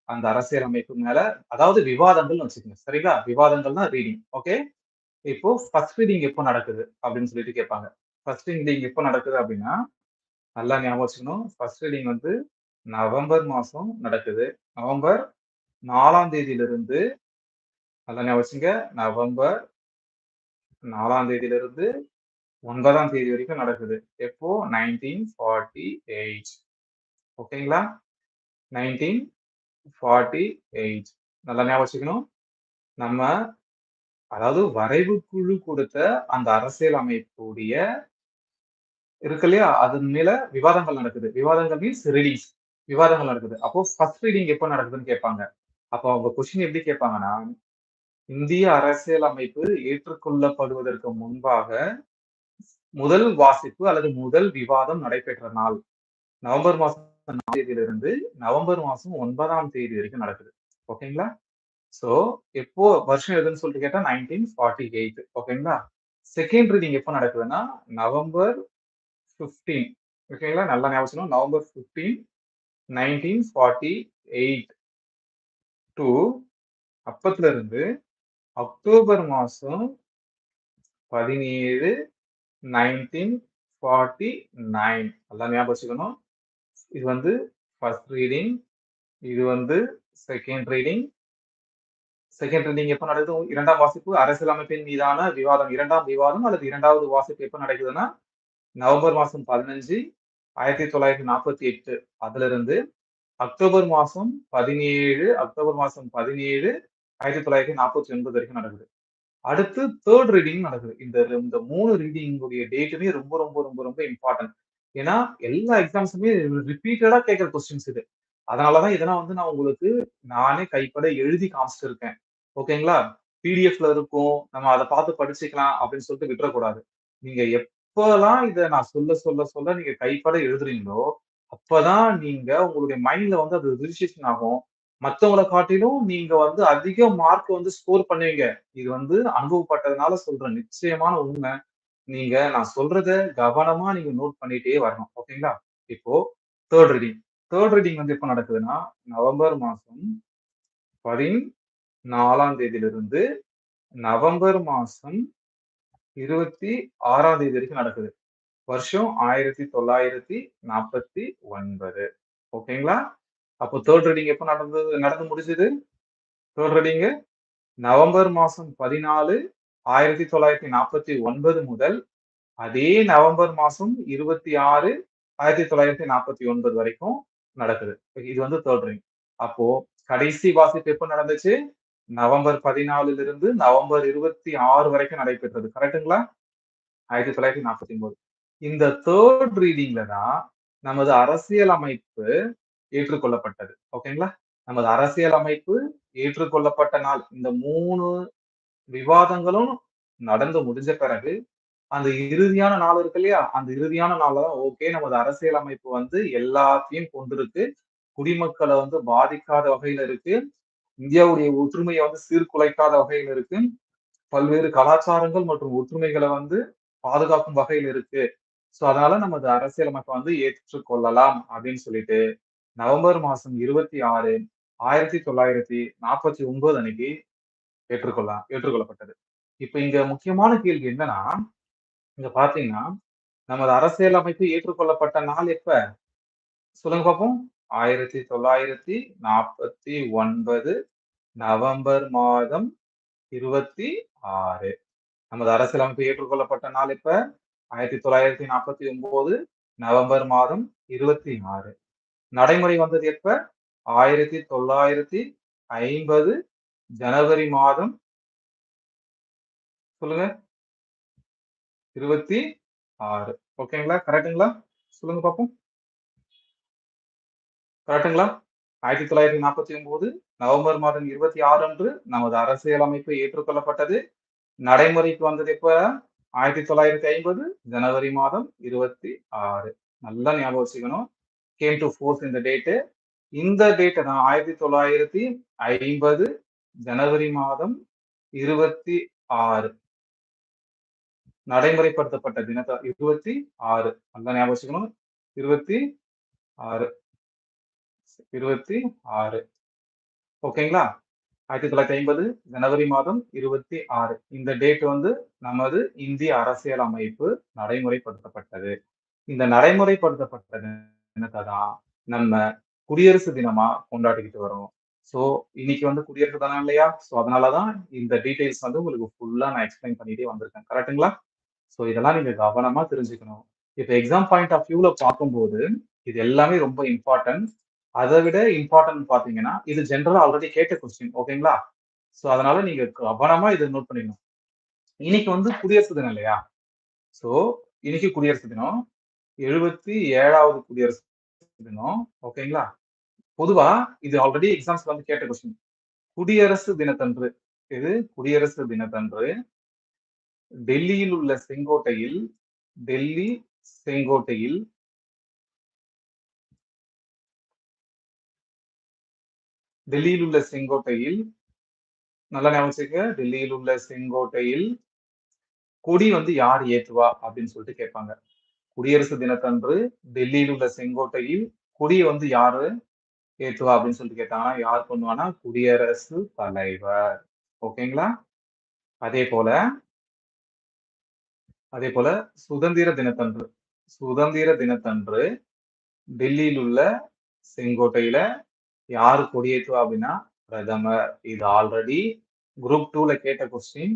அந்த அரசியலமைப்பு மேல அதாவது விவாதங்கள்னு வச்சுக்கோங்க. சரிங்களா? விவாதங்கள் தான் ரீடிங். ஓகே. இப்போ ஃபர்ஸ்ட் ரீடிங் எப்போ நடக்குது அப்படின்னு சொல்லிட்டு கேட்பாங்க. ஃபர்ஸ்ட் ரீடிங் எப்போ நடக்குது அப்படின்னா, நல்லா ஞாபகம் வச்சுக்கணும். ஃபர்ஸ்ட் ரீடிங் வந்து நவம்பர் மாசம் நடக்குது. நவம்பர் 4ஆம் தேதியிலிருந்து நல்லா ஞாபகம் வச்சுங்க. நவம்பர் 4ஆம் தேதியிலிருந்து 9ஆம் தேதி வரைக்கும் நடக்குது. எப்போ? 1948. ஓகேங்களா? 1948. நல்லா ஞாபகம் வச்சுக்கணும். நம்ம அதாவது வரைவு குழு கொடுத்த அந்த அரசியல் அமைப்புடைய இருக்கு இல்லையா? அதன் மேல விவாதங்கள் நடக்குது. விவாதங்கள் மீன்ஸ் ரீடிங்ஸ். விவாதங்கள் நடக்குது. அப்போ ஃபர்ஸ்ட் ரீடிங் எப்ப நடக்குதுன்னு கேட்பாங்க. அப்போ அவங்க கொஸ்டின் எப்படி கேட்பாங்கன்னா, இந்திய அரசியல் அமைப்பு ஏற்றுக்கொள்ளப்படுவதற்கு முன்பாக முதல் வாசிப்பு அல்லது முதல் விவாதம் நடைபெற்ற நாள் நவம்பர் மாசம் 4ஆம் தேதியிலிருந்து நவம்பர் மாசம் 9ஆம் தேதி வரைக்கும் நடக்குது. ஓகேங்களா? சோ எப்போ வருஷம் எதுன்னு சொல்லிட்டு கேட்டா 1948. ஓகேங்களா? செகண்ட் ரீடிங் எப்போ நடக்குதுன்னா நவம்பர் 15. ஓகேங்களா? நல்லா ஞாபகம் வச்சுக்கணும். நவம்பர் 15, 1948 டு அப்பத்துல இருந்து அக்டோபர் மாசம் 17 1949 எல்லாம் ஞாபகம் வச்சுக்கணும். இது வந்து ஃபர்ஸ்ட் ரீடிங், இது வந்து செகண்ட் ரீடிங். செகண்ட் ரீடிங் எப்ப நடக்குது? இரண்டாம் வாசிப்பு அரசியலமைப்பின் மீதான விவாதம், இரண்டாம் விவாதம் அல்லது இரண்டாவது வாசிப்பு எப்ப நடக்குதுன்னா நவம்பர் மாசம் 15 1948 அதுல இருந்து அக்டோபர் மாசம் 17 1949 வரைக்கும் நடக்குது. அடுத்து தேர்ட் ரீடிங் நடக்குது. இந்த இந்த 3 ரீடிங்குடைய டேட்டுமே ரொம்ப ரொம்ப ரொம்ப ரொம்ப இம்பார்ட்டன்ட். ஏன்னா எல்லா எக்ஸாம்ஸுமே ரிப்பீட்டடா கேட்கிற கொஸ்டின்ஸ் இது. அதனாலதான் இதெல்லாம் வந்து நான் உங்களுக்கு நானே கைப்பட எழுதி காமிச்சிட்டு இருக்கேன். ஓகேங்களா? பிடிஎஃப்ல இருக்கும். நம்ம அதை பார்த்து படிச்சுக்கலாம் அப்படின்னு சொல்லிட்டு விட்டுறக்கூடாது. நீங்க எப்பெல்லாம் இதை நான் சொல்ல சொல்ல சொல்ல நீங்க கைப்பட எழுதுறீங்களோ அப்பதான் நீங்க உங்களுடைய மைண்ட்ல வந்து அது ரிஜிஸ்ட்ரேஷன் ஆகும். மத்தவங்கள காட்டிலும் நீங்க வந்து அதிக மார்க் வந்து ஸ்கோர் பண்ணுவீங்க. இது வந்து அனுபவப்பட்டதுனால சொல்றேன். நிச்சயமான உண்மை. நீங்க நான் சொல்றத கவனமா நீங்க நோட் பண்ணிட்டே வரணும். ஓகேங்களா? இப்போ தேர்ட் ரீடிங். தேர்ட் ரீடிங் வந்து எப்ப நடக்குதுன்னா நவம்பர் மாசம் 14ஆம் தேதியிலிருந்து நவம்பர் மாசம் 26ஆம் தேதி வரைக்கும் நடக்குது. வருஷம் 1949. ஓகேங்களா? அப்போ தேர்ட் ரீடிங் எப்ப நடந்து முடிஞ்சது? தேர்ட் ரீடிங் நவம்பர் மாசம் 14 1949 முதல் அதே நவம்பர் மாசம் 26 1949 வரைக்கும் நடக்குது. இது வந்து தேர்ட் ரீடிங். அப்போ கடைசி வாசிப்பு எப்ப நடந்துச்சு? நவம்பர் 14 இருந்து நவம்பர் 26 வரைக்கும் நடைபெற்றது. கரெக்ட்டுங்களா? 1949. இந்த தேர்ட் ரீடிங்ல தான் நமது அரசியல் அமைப்பு ஏற்றுக்கொள்ளப்பட்டது. ஓகேங்களா? நமது அரசியல் அமைப்பு ஏற்றுக்கொள்ளப்பட்ட நாள். இந்த 3 விவாதங்களும் நடந்து முடிஞ்ச பிறகு அந்த இறுதியான நாள் இருக்கு இல்லையா? அந்த இறுதியான நாள்ல தான் ஓகே நமது அரசியல் அமைப்பு வந்து எல்லாத்தையும் கொண்டிருக்கு. குடிமக்களை வந்து பாதிக்காத வகையில இருக்கு. இந்தியாவுடைய ஒற்றுமையை வந்து சீர்குலைக்காத வகையில இருக்கு. பல்வேறு கலாச்சாரங்கள் மற்றும் ஒற்றுமைகளை வந்து பாதுகாக்கும் வகையில் இருக்கு. சோ அதனால நமது அரசியலமைப்பை வந்து ஏற்றுக்கொள்ளலாம் அப்படின்னு சொல்லிட்டு நவம்பர் மாசம் 26 1949 அன்னைக்கு ஏற்றுக்கொள்ளப்பட்டது. இப்ப இங்க முக்கியமான கேள்வி என்னன்னா, இங்க பாத்தீங்கன்னா நமது அரசியலமைப்பு ஏற்றுக்கொள்ளப்பட்ட நாள் எப்ப? சொல்லுங்க பார்ப்போம். 1949 நவம்பர் மாதம் 26. நமது அரசியலமைப்பு ஏற்றுக்கொள்ளப்பட்ட நாள் எப்ப? 1949 நவம்பர் மாதம் 26. நடைமுறை வந்தது எப்ப? 1950 ஜனவரி மாதம் சொல்லுங்க 26. ஓகேங்களா? கரெக்ட்டுங்களா? சொல்லுங்க பார்ப்போம். கரெக்ட்டுங்களா? 1949 நவம்பர் மாதம் 26 அன்று நமது அரசியலமைப்பு ஏற்றுக்கொள்ளப்பட்டது. நடைமுறைக்கு வந்தது எப்ப? 1950 ஜனவரி மாதம் 26. நல்லா ஞாபகம் வச்சுக்கணும். கேம் டு ஃபோர்ஸ் இந்த டேட்டு. இந்த டேட்டை தான் 1950 ஜனவரி மாதம் 26 நடைமுறைப்படுத்தப்பட்ட தினத்தை 26 நல்லா ஞாபகம் வச்சுக்கணும். 26 26 ஓகேங்களா? 1950 ஜனவரி மாதம் 26 இந்த டேட் வந்து நமது இந்திய அரசியல் அமைப்பு நடைமுறைப்படுத்தப்பட்டது. இந்த நடைமுறைப்படுத்தப்பட்ட தினத்தை தான் நம்ம குடியரசு தினமா கொண்டாடிக்கிட்டு வரோம். சோ இன்னைக்கு வந்து குடியரசு தினம் இல்லையா? சோ அதனாலதான் இந்த டீடைல்ஸ் வந்து உங்களுக்கு ஃபுல்லா நான் எக்ஸ்பிளைன் பண்ணிட்டே வந்திருக்கேன். கரெக்ட்டுங்களா? சோ இதெல்லாம் நீங்க கவனமா தெரிஞ்சுக்கணும். இப்ப எக்ஸாம் பாயிண்ட் ஆஃப் வியூல பார்க்கும்போது இது எல்லாமே ரொம்ப இம்பார்ட்டன்ட். அதை விட இம்பார்ட்டன்ட் பாத்தீங்கன்னா இது ஜெனரலா ஆல்ரெடி கேட்ட கொஸ்டின். ஓகேங்களா? சோ அதனால நீங்க கவனமா இதை நோட் பண்ணிக்கணும். இன்னைக்கு வந்து குடியரசு தினம் இல்லையா? சோ இன்னைக்கு குடியரசு தினம் 77வது குடியரசு தினம். ஓகேங்களா? பொதுவா இது ஆல்ரெடி எக்ஸாம்ஸ்ல வந்து கேட்ட கொஸ்டின். குடியரசு தினத்தன்று குடியரசு தினத்தன்று டெல்லியில் உள்ள செங்கோட்டையில் டெல்லி செங்கோட்டையில் டெல்லியில் உள்ள செங்கோட்டையில் நல்லா ஞாபகம் வச்சுக்க. டெல்லியில் உள்ள செங்கோட்டையில் கொடி வந்து யார் ஏற்றுவா அப்படின்னு சொல்லிட்டு கேட்பாங்க. குடியரசு தினத்தன்று டெல்லியில் உள்ள செங்கோட்டையில் கொடியை வந்து யாரு ஏத்துவா அப்படின்னு சொல்லிட்டு கேட்டாங்கன்னா யார் பண்ணுவானா குடியரசு தலைவர். ஓகேங்களா? அதே போல அதே போல சுதந்திர தினத்தன்று டெல்லியில் உள்ள செங்கோட்டையில யாரு கொடியேத்துவா அப்படின்னா பிரதமர். இது ஆல்ரெடி குரூப் 2ல கேட்ட கொஸ்டின்.